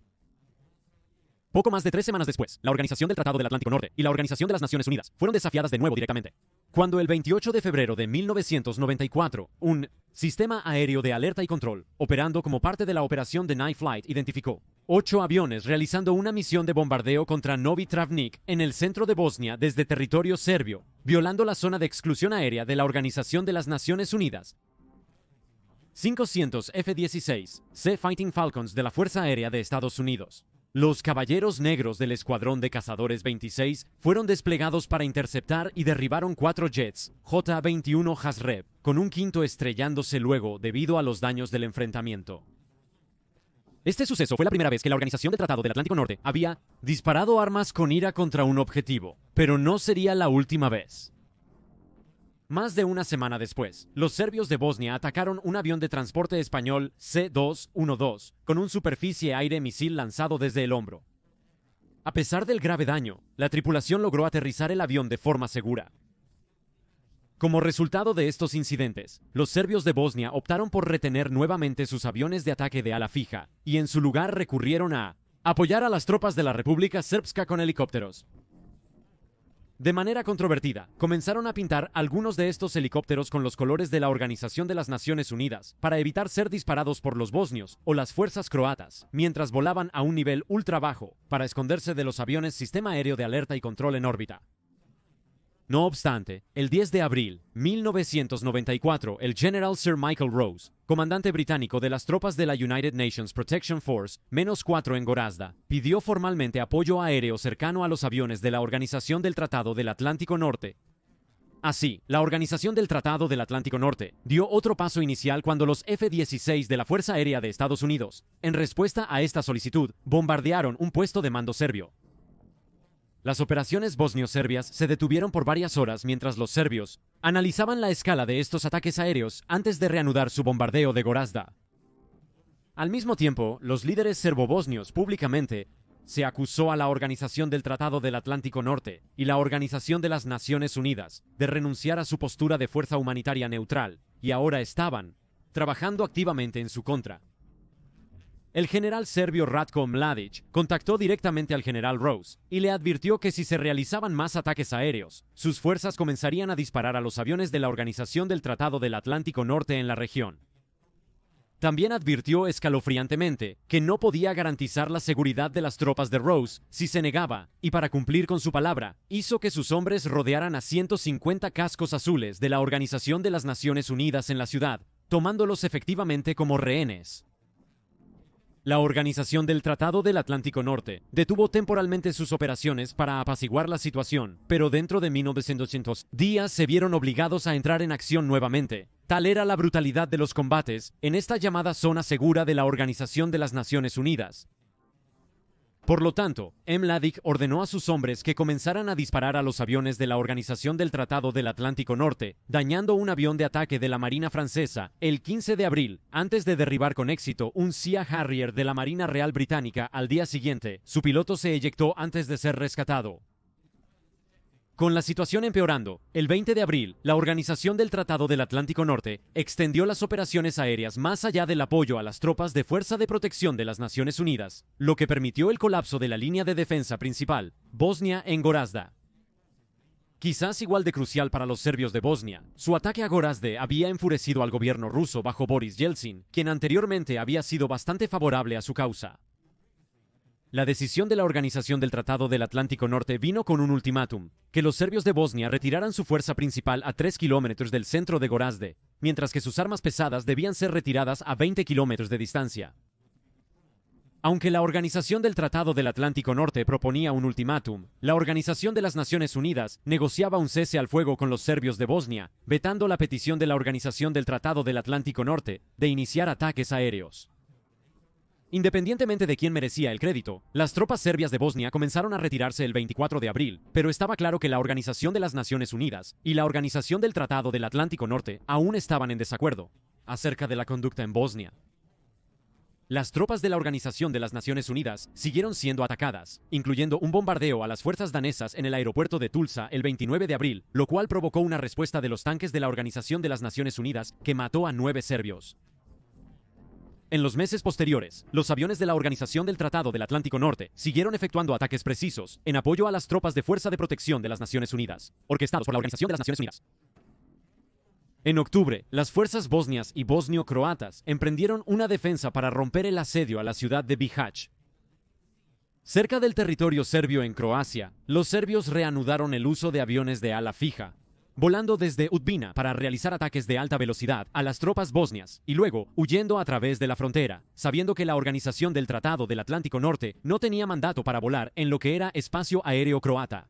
[SPEAKER 1] Poco más de 3 semanas después, la Organización del Tratado del Atlántico Norte y la Organización de las Naciones Unidas fueron desafiadas de nuevo directamente. Cuando el 28 de febrero de 1994, un sistema aéreo de alerta y control, operando como parte de la operación de Night Flight, identificó 8 aviones realizando una misión de bombardeo contra Novi Travnik en el centro de Bosnia desde territorio serbio, violando la zona de exclusión aérea de la Organización de las Naciones Unidas. 500 F-16 C Fighting Falcons de la Fuerza Aérea de Estados Unidos. Los Caballeros Negros del Escuadrón de Cazadores 26 fueron desplegados para interceptar y derribaron 4 jets J-21 Hasreb, con un quinto estrellándose luego debido a los daños del enfrentamiento. Este suceso fue la primera vez que la Organización del Tratado del Atlántico Norte había disparado armas con ira contra un objetivo, pero no sería la última vez. Más de una semana después, los serbios de Bosnia atacaron un avión de transporte español C-212 con un superficie-aire misil lanzado desde el hombro. A pesar del grave daño, la tripulación logró aterrizar el avión de forma segura. Como resultado de estos incidentes, los serbios de Bosnia optaron por retener nuevamente sus aviones de ataque de ala fija y en su lugar recurrieron a apoyar a las tropas de la República Srpska con helicópteros. De manera controvertida, comenzaron a pintar algunos de estos helicópteros con los colores de la Organización de las Naciones Unidas para evitar ser disparados por los bosnios o las fuerzas croatas, mientras volaban a un nivel ultra bajo para esconderse de los aviones Sistema Aéreo de Alerta y Control en órbita. No obstante, el 10 de abril de 1994, el General Sir Michael Rose, comandante británico de las tropas de la United Nations Protection Force -4 en Gorazda, pidió formalmente apoyo aéreo cercano a los aviones de la Organización del Tratado del Atlántico Norte. Así, la Organización del Tratado del Atlántico Norte dio otro paso inicial cuando los F-16 de la Fuerza Aérea de Estados Unidos, en respuesta a esta solicitud, bombardearon un puesto de mando serbio. Las operaciones bosnio-serbias se detuvieron por varias horas mientras los serbios analizaban la escala de estos ataques aéreos antes de reanudar su bombardeo de Gorazda. Al mismo tiempo, los líderes serbo-bosnios públicamente se acusó a la Organización del Tratado del Atlántico Norte y la Organización de las Naciones Unidas de renunciar a su postura de fuerza humanitaria neutral, y ahora estaban trabajando activamente en su contra. El general serbio Ratko Mladic contactó directamente al general Rose y le advirtió que si se realizaban más ataques aéreos, sus fuerzas comenzarían a disparar a los aviones de la Organización del Tratado del Atlántico Norte en la región. También advirtió escalofriantemente que no podía garantizar la seguridad de las tropas de Rose si se negaba, y para cumplir con su palabra, hizo que sus hombres rodearan a 150 cascos azules de la Organización de las Naciones Unidas en la ciudad, tomándolos efectivamente como rehenes. La Organización del Tratado del Atlántico Norte detuvo temporalmente sus operaciones para apaciguar la situación, pero dentro de 1900 días se vieron obligados a entrar en acción nuevamente. Tal era la brutalidad de los combates en esta llamada zona segura de la Organización de las Naciones Unidas. Por lo tanto, Mladic ordenó a sus hombres que comenzaran a disparar a los aviones de la Organización del Tratado del Atlántico Norte, dañando un avión de ataque de la Marina francesa el 15 de abril, antes de derribar con éxito un Sea Harrier de la Marina Real Británica al día siguiente. Su piloto se eyectó antes de ser rescatado. Con la situación empeorando, el 20 de abril, la Organización del Tratado del Atlántico Norte extendió las operaciones aéreas más allá del apoyo a las tropas de Fuerza de Protección de las Naciones Unidas, lo que permitió el colapso de la línea de defensa principal, Bosnia en Gorazda. Quizás igual de crucial para los serbios de Bosnia, su ataque a Gorazde había enfurecido al gobierno ruso bajo Boris Yeltsin, quien anteriormente había sido bastante favorable a su causa. La decisión de la Organización del Tratado del Atlántico Norte vino con un ultimátum, que los serbios de Bosnia retiraran su fuerza principal a 3 kilómetros del centro de Gorazde, mientras que sus armas pesadas debían ser retiradas a 20 kilómetros de distancia. Aunque la Organización del Tratado del Atlántico Norte proponía un ultimátum, la Organización de las Naciones Unidas negociaba un cese al fuego con los serbios de Bosnia, vetando la petición de la Organización del Tratado del Atlántico Norte de iniciar ataques aéreos. Independientemente de quién merecía el crédito, las tropas serbias de Bosnia comenzaron a retirarse el 24 de abril, pero estaba claro que la Organización de las Naciones Unidas y la Organización del Tratado del Atlántico Norte aún estaban en desacuerdo acerca de la conducta en Bosnia. Las tropas de la Organización de las Naciones Unidas siguieron siendo atacadas, incluyendo un bombardeo a las fuerzas danesas en el aeropuerto de Tulsa el 29 de abril, lo cual provocó una respuesta de los tanques de la Organización de las Naciones Unidas que mató a 9 serbios. En los meses posteriores, los aviones de la Organización del Tratado del Atlántico Norte siguieron efectuando ataques precisos en apoyo a las tropas de Fuerza de Protección de las Naciones Unidas, orquestados por la Organización de las Naciones Unidas. En octubre, las fuerzas bosnias y bosnio-croatas emprendieron una defensa para romper el asedio a la ciudad de Bihać. Cerca del territorio serbio en Croacia, los serbios reanudaron el uso de aviones de ala fija, volando desde Udbina para realizar ataques de alta velocidad a las tropas bosnias y luego huyendo a través de la frontera, sabiendo que la Organización del Tratado del Atlántico Norte no tenía mandato para volar en lo que era espacio aéreo croata.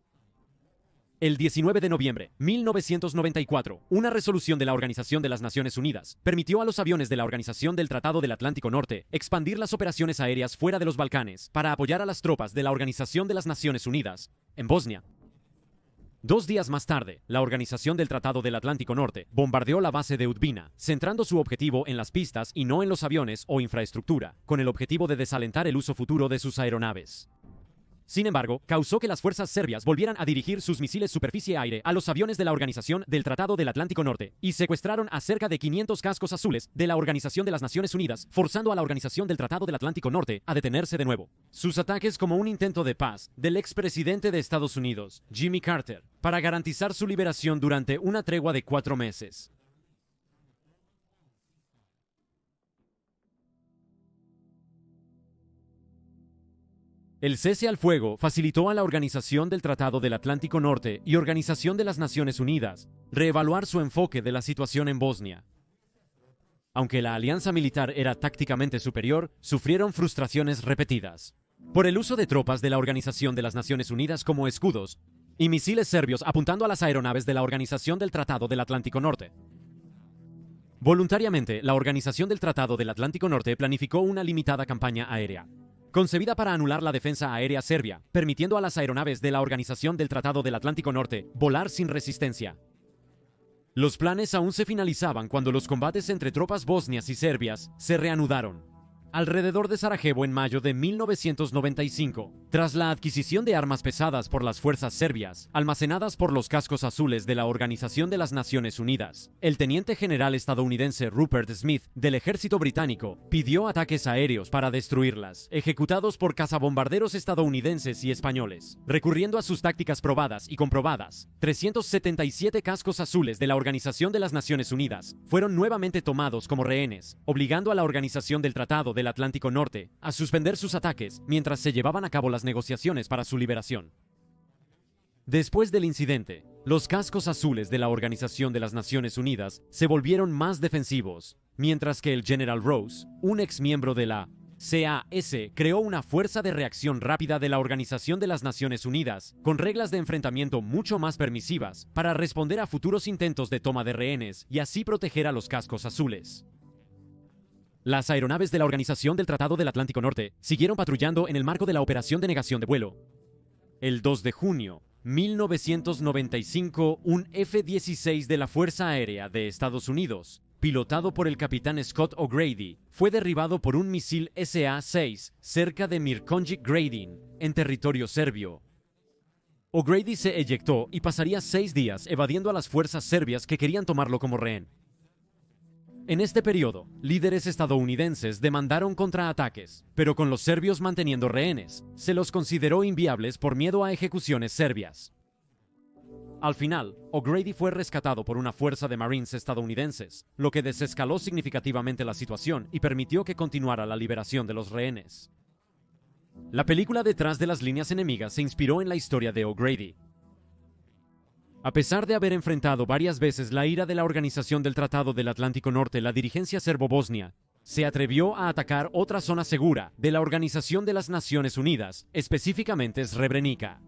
[SPEAKER 1] El 19 de noviembre de 1994, una resolución de la Organización de las Naciones Unidas permitió a los aviones de la Organización del Tratado del Atlántico Norte expandir las operaciones aéreas fuera de los Balcanes para apoyar a las tropas de la Organización de las Naciones Unidas en Bosnia. 2 días más tarde, la Organización del Tratado del Atlántico Norte bombardeó la base de Udbina, centrando su objetivo en las pistas y no en los aviones o infraestructura, con el objetivo de desalentar el uso futuro de sus aeronaves. Sin embargo, causó que las fuerzas serbias volvieran a dirigir sus misiles superficie-aire a los aviones de la Organización del Tratado del Atlántico Norte y secuestraron a cerca de 500 cascos azules de la Organización de las Naciones Unidas, forzando a la Organización del Tratado del Atlántico Norte a detenerse de nuevo. Sus ataques como un intento de paz del expresidente de Estados Unidos, Jimmy Carter, para garantizar su liberación durante una tregua de 4 meses. El cese al fuego facilitó a la Organización del Tratado del Atlántico Norte y Organización de las Naciones Unidas reevaluar su enfoque de la situación en Bosnia. Aunque la alianza militar era tácticamente superior, sufrieron frustraciones repetidas por el uso de tropas de la Organización de las Naciones Unidas como escudos y misiles serbios apuntando a las aeronaves de la Organización del Tratado del Atlántico Norte. Voluntariamente, la Organización del Tratado del Atlántico Norte planificó una limitada campaña aérea, concebida para anular la defensa aérea serbia, permitiendo a las aeronaves de la Organización del Tratado del Atlántico Norte volar sin resistencia. Los planes aún se finalizaban cuando los combates entre tropas bosnias y serbias se reanudaron alrededor de Sarajevo en mayo de 1995, tras la adquisición de armas pesadas por las fuerzas serbias, almacenadas por los cascos azules de la Organización de las Naciones Unidas. El teniente general estadounidense Rupert Smith, del ejército británico, pidió ataques aéreos para destruirlas, ejecutados por cazabombarderos estadounidenses y españoles. Recurriendo a sus tácticas probadas y comprobadas, 377 cascos azules de la Organización de las Naciones Unidas fueron nuevamente tomados como rehenes, obligando a la Organización del Tratado del Atlántico Norte a suspender sus ataques mientras se llevaban a cabo las negociaciones para su liberación. Después del incidente, los cascos azules de la Organización de las Naciones Unidas se volvieron más defensivos, mientras que el General Rose, un exmiembro de la CAS, creó una fuerza de reacción rápida de la Organización de las Naciones Unidas, con reglas de enfrentamiento mucho más permisivas para responder a futuros intentos de toma de rehenes y así proteger a los cascos azules. Las aeronaves de la Organización del Tratado del Atlántico Norte siguieron patrullando en el marco de la Operación de Negación de Vuelo. El 2 de junio de 1995, un F-16 de la Fuerza Aérea de Estados Unidos, pilotado por el capitán Scott O'Grady, fue derribado por un misil SA-6 cerca de Mirkonjic Gradin, en territorio serbio. O'Grady se eyectó y pasaría 6 días evadiendo a las fuerzas serbias que querían tomarlo como rehén. En este periodo, líderes estadounidenses demandaron contraataques, pero con los serbios manteniendo rehenes, se los consideró inviables por miedo a ejecuciones serbias. Al final, O'Grady fue rescatado por una fuerza de Marines estadounidenses, lo que desescaló significativamente la situación y permitió que continuara la liberación de los rehenes. La película Detrás de las líneas enemigas se inspiró en la historia de O'Grady. A pesar de haber enfrentado varias veces la ira de la Organización del Tratado del Atlántico Norte, la dirigencia serbo-bosnia se atrevió a atacar otra zona segura de la Organización de las Naciones Unidas, específicamente Srebrenica.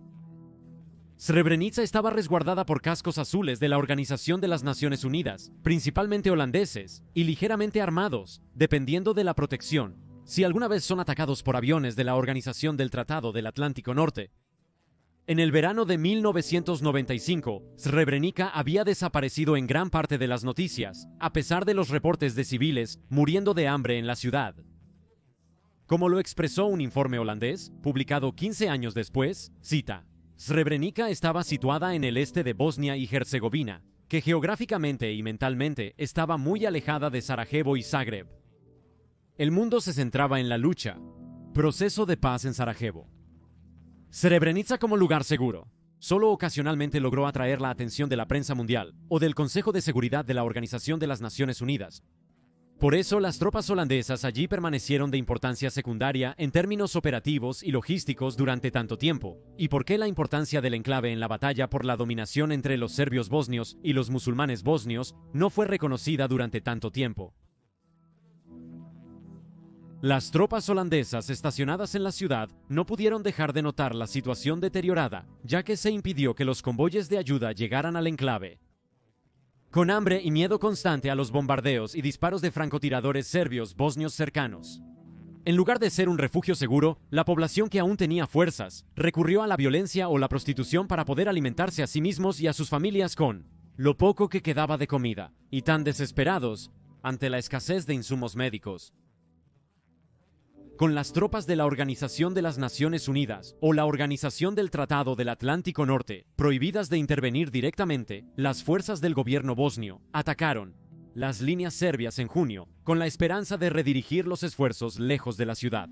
[SPEAKER 1] Srebrenica estaba resguardada por cascos azules de la Organización de las Naciones Unidas, principalmente holandeses, y ligeramente armados, dependiendo de la protección, si alguna vez son atacados por aviones de la Organización del Tratado del Atlántico Norte. En el verano de 1995, Srebrenica había desaparecido en gran parte de las noticias, a pesar de los reportes de civiles muriendo de hambre en la ciudad. Como lo expresó un informe holandés, publicado 15 años después, cita: Srebrenica estaba situada en el este de Bosnia y Herzegovina, que geográficamente y mentalmente estaba muy alejada de Sarajevo y Zagreb. El mundo se centraba en la lucha. Proceso de paz en Sarajevo. Srebrenica como lugar seguro. Solo ocasionalmente logró atraer la atención de la prensa mundial o del Consejo de Seguridad de la Organización de las Naciones Unidas. Por eso las tropas holandesas allí permanecieron de importancia secundaria en términos operativos y logísticos durante tanto tiempo. ¿Y por qué la importancia del enclave en la batalla por la dominación entre los serbios bosnios y los musulmanes bosnios no fue reconocida durante tanto tiempo? Las tropas holandesas estacionadas en la ciudad no pudieron dejar de notar la situación deteriorada, ya que se impidió que los convoyes de ayuda llegaran al enclave. Con hambre y miedo constante a los bombardeos y disparos de francotiradores serbios bosnios cercanos. En lugar de ser un refugio seguro, la población que aún tenía fuerzas recurrió a la violencia o la prostitución para poder alimentarse a sí mismos y a sus familias con lo poco que quedaba de comida, y tan desesperados ante la escasez de insumos médicos. Con las tropas de la Organización de las Naciones Unidas o la Organización del Tratado del Atlántico Norte prohibidas de intervenir directamente, las fuerzas del gobierno bosnio atacaron las líneas serbias en junio con la esperanza de redirigir los esfuerzos lejos de la ciudad.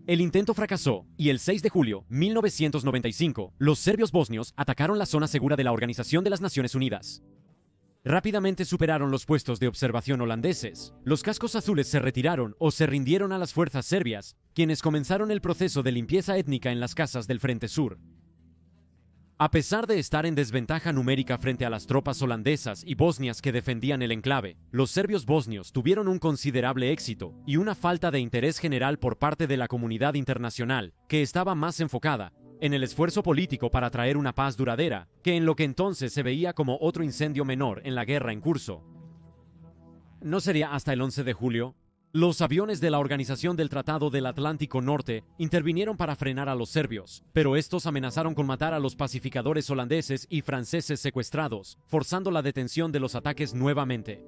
[SPEAKER 1] El intento fracasó y el 6 de julio de 1995, los serbios bosnios atacaron la zona segura de la Organización de las Naciones Unidas. Rápidamente superaron los puestos de observación holandeses. Los cascos azules se retiraron o se rindieron a las fuerzas serbias, quienes comenzaron el proceso de limpieza étnica en las casas del Frente Sur. A pesar de estar en desventaja numérica frente a las tropas holandesas y bosnias que defendían el enclave, los serbios bosnios tuvieron un considerable éxito y una falta de interés general por parte de la comunidad internacional, que estaba más enfocada en el esfuerzo político para traer una paz duradera, que en lo que entonces se veía como otro incendio menor en la guerra en curso. No sería hasta el 11 de julio. Los aviones de la Organización del Tratado del Atlántico Norte intervinieron para frenar a los serbios, pero estos amenazaron con matar a los pacificadores holandeses y franceses secuestrados, forzando la detención de los ataques nuevamente.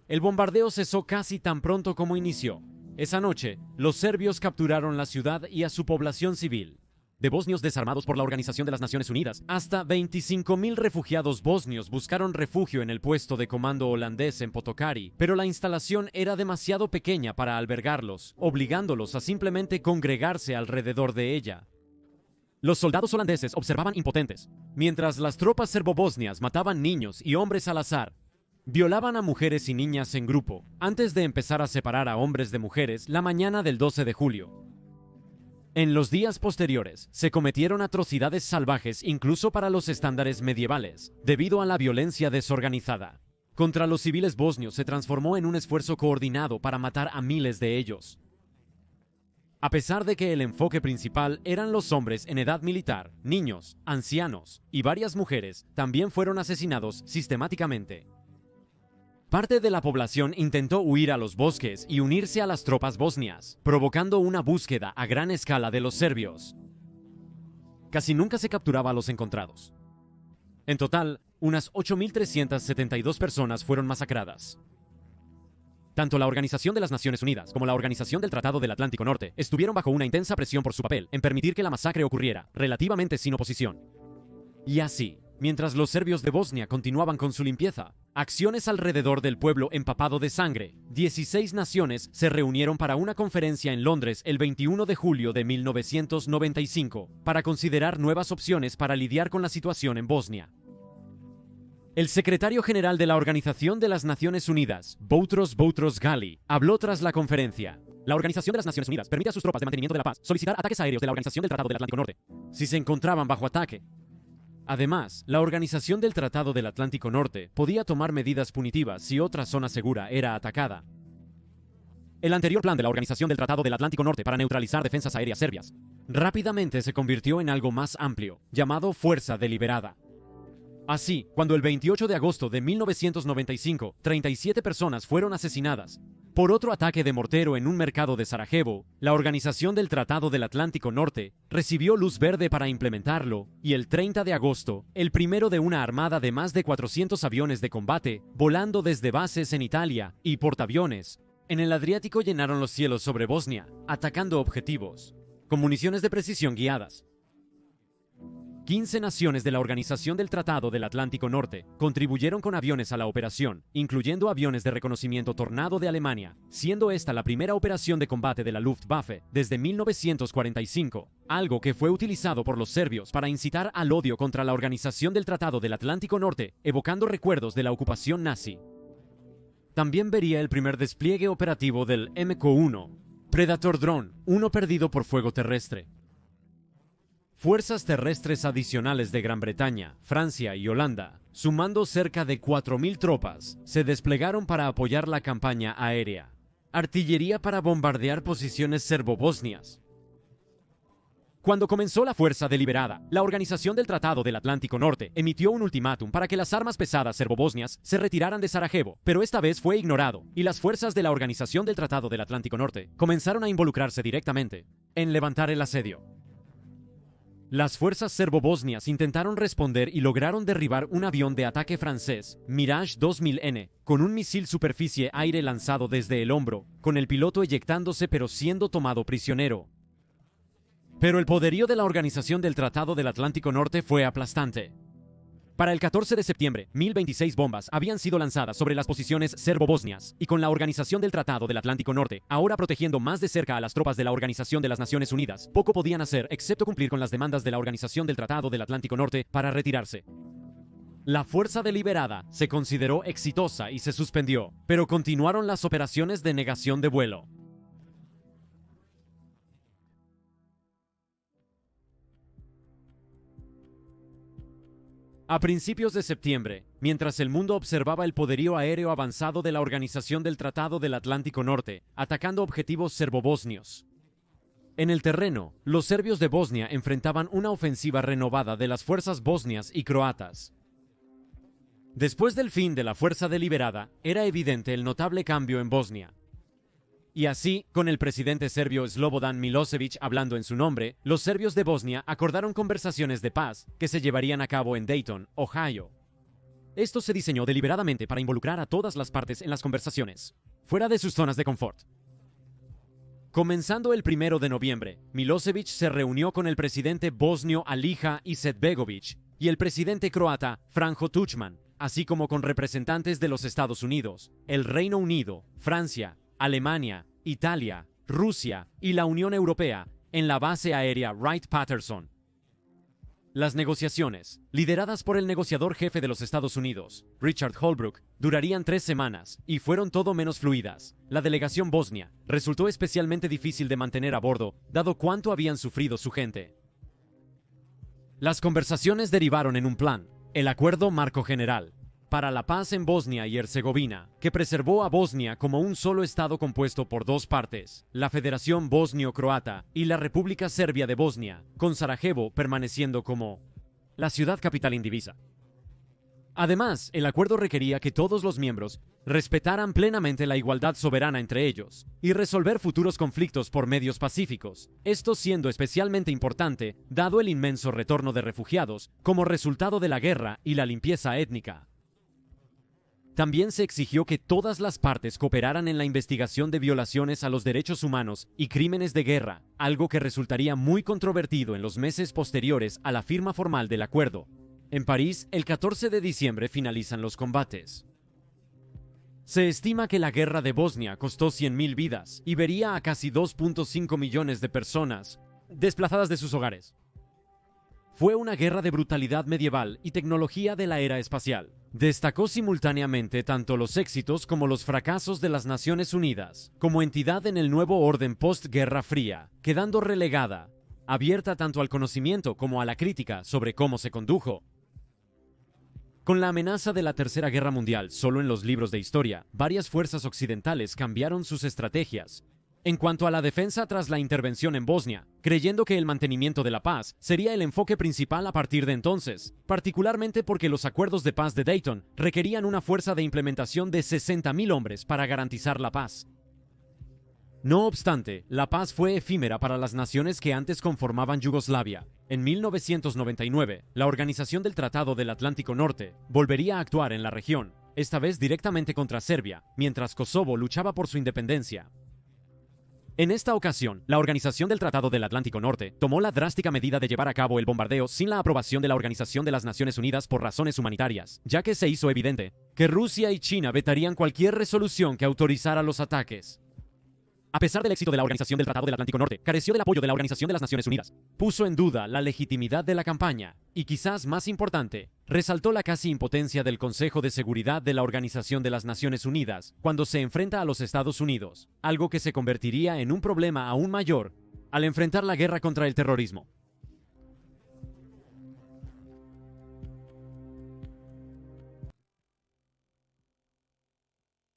[SPEAKER 1] El bombardeo cesó casi tan pronto como inició. Esa noche, los serbios capturaron la ciudad y a su población civil. De bosnios desarmados por la Organización de las Naciones Unidas, hasta 25.000 refugiados bosnios buscaron refugio en el puesto de comando holandés en Potokari, pero la instalación era demasiado pequeña para albergarlos, obligándolos a simplemente congregarse alrededor de ella. Los soldados holandeses observaban impotentes, mientras las tropas serbobosnias mataban niños y hombres al azar. Violaban a mujeres y niñas en grupo, antes de empezar a separar a hombres de mujeres la mañana del 12 de julio. En los días posteriores, se cometieron atrocidades salvajes incluso para los estándares medievales, debido a la violencia desorganizada. Contra los civiles bosnios se transformó en un esfuerzo coordinado para matar a miles de ellos. A pesar de que el enfoque principal eran los hombres en edad militar, niños, ancianos y varias mujeres, también fueron asesinados sistemáticamente. Parte de la población intentó huir a los bosques y unirse a las tropas bosnias, provocando una búsqueda a gran escala de los serbios. Casi nunca se capturaba a los encontrados. En total, unas 8.372 personas fueron masacradas. Tanto la Organización de las Naciones Unidas como la Organización del Tratado del Atlántico Norte estuvieron bajo una intensa presión por su papel en permitir que la masacre ocurriera, relativamente sin oposición. Y así, mientras los serbios de Bosnia continuaban con su limpieza, acciones alrededor del pueblo empapado de sangre, 16 naciones se reunieron para una conferencia en Londres el 21 de julio de 1995 para considerar nuevas opciones para lidiar con la situación en Bosnia. El secretario general de la Organización de las Naciones Unidas, Boutros Boutros-Ghali, habló tras la conferencia. La Organización de las Naciones Unidas permite a sus tropas de mantenimiento de la paz solicitar ataques aéreos de la Organización del Tratado del Atlántico Norte, si se encontraban bajo ataque. Además, la Organización del Tratado del Atlántico Norte podía tomar medidas punitivas si otra zona segura era atacada. El anterior plan de la Organización del Tratado del Atlántico Norte para neutralizar defensas aéreas serbias rápidamente se convirtió en algo más amplio, llamado Fuerza Deliberada. Así, cuando el 28 de agosto de 1995, 37 personas fueron asesinadas por otro ataque de mortero en un mercado de Sarajevo, la Organización del Tratado del Atlántico Norte recibió luz verde para implementarlo, y el 30 de agosto, el primero de una armada de más de 400 aviones de combate, volando desde bases en Italia y portaaviones en el Adriático, llenaron los cielos sobre Bosnia, atacando objetivos con municiones de precisión guiadas. 15 naciones de la Organización del Tratado del Atlántico Norte contribuyeron con aviones a la operación, incluyendo aviones de reconocimiento Tornado de Alemania, siendo esta la primera operación de combate de la Luftwaffe desde 1945, algo que fue utilizado por los serbios para incitar al odio contra la Organización del Tratado del Atlántico Norte, evocando recuerdos de la ocupación nazi. también vería el primer despliegue operativo del MQ-1, Predator Drone, uno perdido por fuego terrestre. Fuerzas terrestres adicionales de Gran Bretaña, Francia y Holanda, sumando cerca de 4.000 tropas, se desplegaron para apoyar la campaña aérea. Artillería para bombardear posiciones serbo-bosnias. Cuando comenzó la Fuerza Deliberada, la Organización del Tratado del Atlántico Norte emitió un ultimátum para que las armas pesadas serbo-bosnias se retiraran de Sarajevo, pero esta vez fue ignorado, y las fuerzas de la Organización del Tratado del Atlántico Norte comenzaron a involucrarse directamente en levantar el asedio. Las fuerzas serbo-bosnias intentaron responder y lograron derribar un avión de ataque francés, Mirage 2000N, con un misil superficie-aire lanzado desde el hombro, con el piloto eyectándose pero siendo tomado prisionero. Pero el poderío de la Organización del Tratado del Atlántico Norte fue aplastante. Para el 14 de septiembre, 1026 bombas habían sido lanzadas sobre las posiciones serbo-bosnias, y con la Organización del Tratado del Atlántico Norte, ahora protegiendo más de cerca a las tropas de la Organización de las Naciones Unidas, poco podían hacer excepto cumplir con las demandas de la Organización del Tratado del Atlántico Norte para retirarse. La Fuerza Deliberada se consideró exitosa y se suspendió, pero continuaron las operaciones de negación de vuelo. A principios de septiembre, mientras el mundo observaba el poderío aéreo avanzado de la Organización del Tratado del Atlántico Norte, atacando objetivos serbobosnios. En el terreno, los serbios de Bosnia enfrentaban una ofensiva renovada de las fuerzas bosnias y croatas. Después del fin de la Fuerza Deliberada, era evidente el notable cambio en Bosnia. Y así, con el presidente serbio Slobodan Milošević hablando en su nombre, los serbios de Bosnia acordaron conversaciones de paz que se llevarían a cabo en Dayton, Ohio. Esto se diseñó deliberadamente para involucrar a todas las partes en las conversaciones, fuera de sus zonas de confort. Comenzando el 1 de noviembre, Milošević se reunió con el presidente bosnio Alija Izetbegović y el presidente croata Franjo Tuđman, así como con representantes de los Estados Unidos, el Reino Unido, Francia, Alemania, Italia, Rusia y la Unión Europea en la base aérea Wright-Patterson. Las negociaciones, lideradas por el negociador jefe de los Estados Unidos, Richard Holbrooke, durarían 3 semanas y fueron todo menos fluidas. La delegación bosnia resultó especialmente difícil de mantener a bordo, dado cuánto habían sufrido su gente. Las conversaciones derivaron en un plan, el Acuerdo Marco General, para la paz en Bosnia y Herzegovina, que preservó a Bosnia como un solo estado compuesto por 2 partes, la Federación Bosnio-Croata y la República Serbia de Bosnia, con Sarajevo permaneciendo como la ciudad capital indivisa. Además, el acuerdo requería que todos los miembros respetaran plenamente la igualdad soberana entre ellos y resolver futuros conflictos por medios pacíficos, esto siendo especialmente importante dado el inmenso retorno de refugiados como resultado de la guerra y la limpieza étnica. También se exigió que todas las partes cooperaran en la investigación de violaciones a los derechos humanos y crímenes de guerra, algo que resultaría muy controvertido en los meses posteriores a la firma formal del acuerdo. En París, el 14 de diciembre finalizan los combates. Se estima que la guerra de Bosnia costó 100.000 vidas y vería a casi 2.5 millones de personas desplazadas de sus hogares. Fue una guerra de brutalidad medieval y tecnología de la era espacial. Destacó simultáneamente tanto los éxitos como los fracasos de las Naciones Unidas, como entidad en el nuevo orden post-Guerra Fría, quedando relegada, abierta tanto al conocimiento como a la crítica sobre cómo se condujo. Con la amenaza de la Tercera Guerra Mundial solo en los libros de historia, varias fuerzas occidentales cambiaron sus estrategias en cuanto a la defensa tras la intervención en Bosnia, creyendo que el mantenimiento de la paz sería el enfoque principal a partir de entonces, particularmente porque los acuerdos de paz de Dayton requerían una fuerza de implementación de 60.000 hombres para garantizar la paz. No obstante, la paz fue efímera para las naciones que antes conformaban Yugoslavia. En 1999, la Organización del Tratado del Atlántico Norte volvería a actuar en la región, esta vez directamente contra Serbia, mientras Kosovo luchaba por su independencia. En esta ocasión, la Organización del Tratado del Atlántico Norte tomó la drástica medida de llevar a cabo el bombardeo sin la aprobación de la Organización de las Naciones Unidas por razones humanitarias, ya que se hizo evidente que Rusia y China vetarían cualquier resolución que autorizara los ataques. A pesar del éxito de la Organización del Tratado del Atlántico Norte, careció del apoyo de la Organización de las Naciones Unidas. Puso en duda la legitimidad de la campaña Y quizás más importante, resaltó la casi impotencia del Consejo de Seguridad de la Organización de las Naciones Unidas cuando se enfrenta a los Estados Unidos, algo que se convertiría en un problema aún mayor al enfrentar la guerra contra el terrorismo.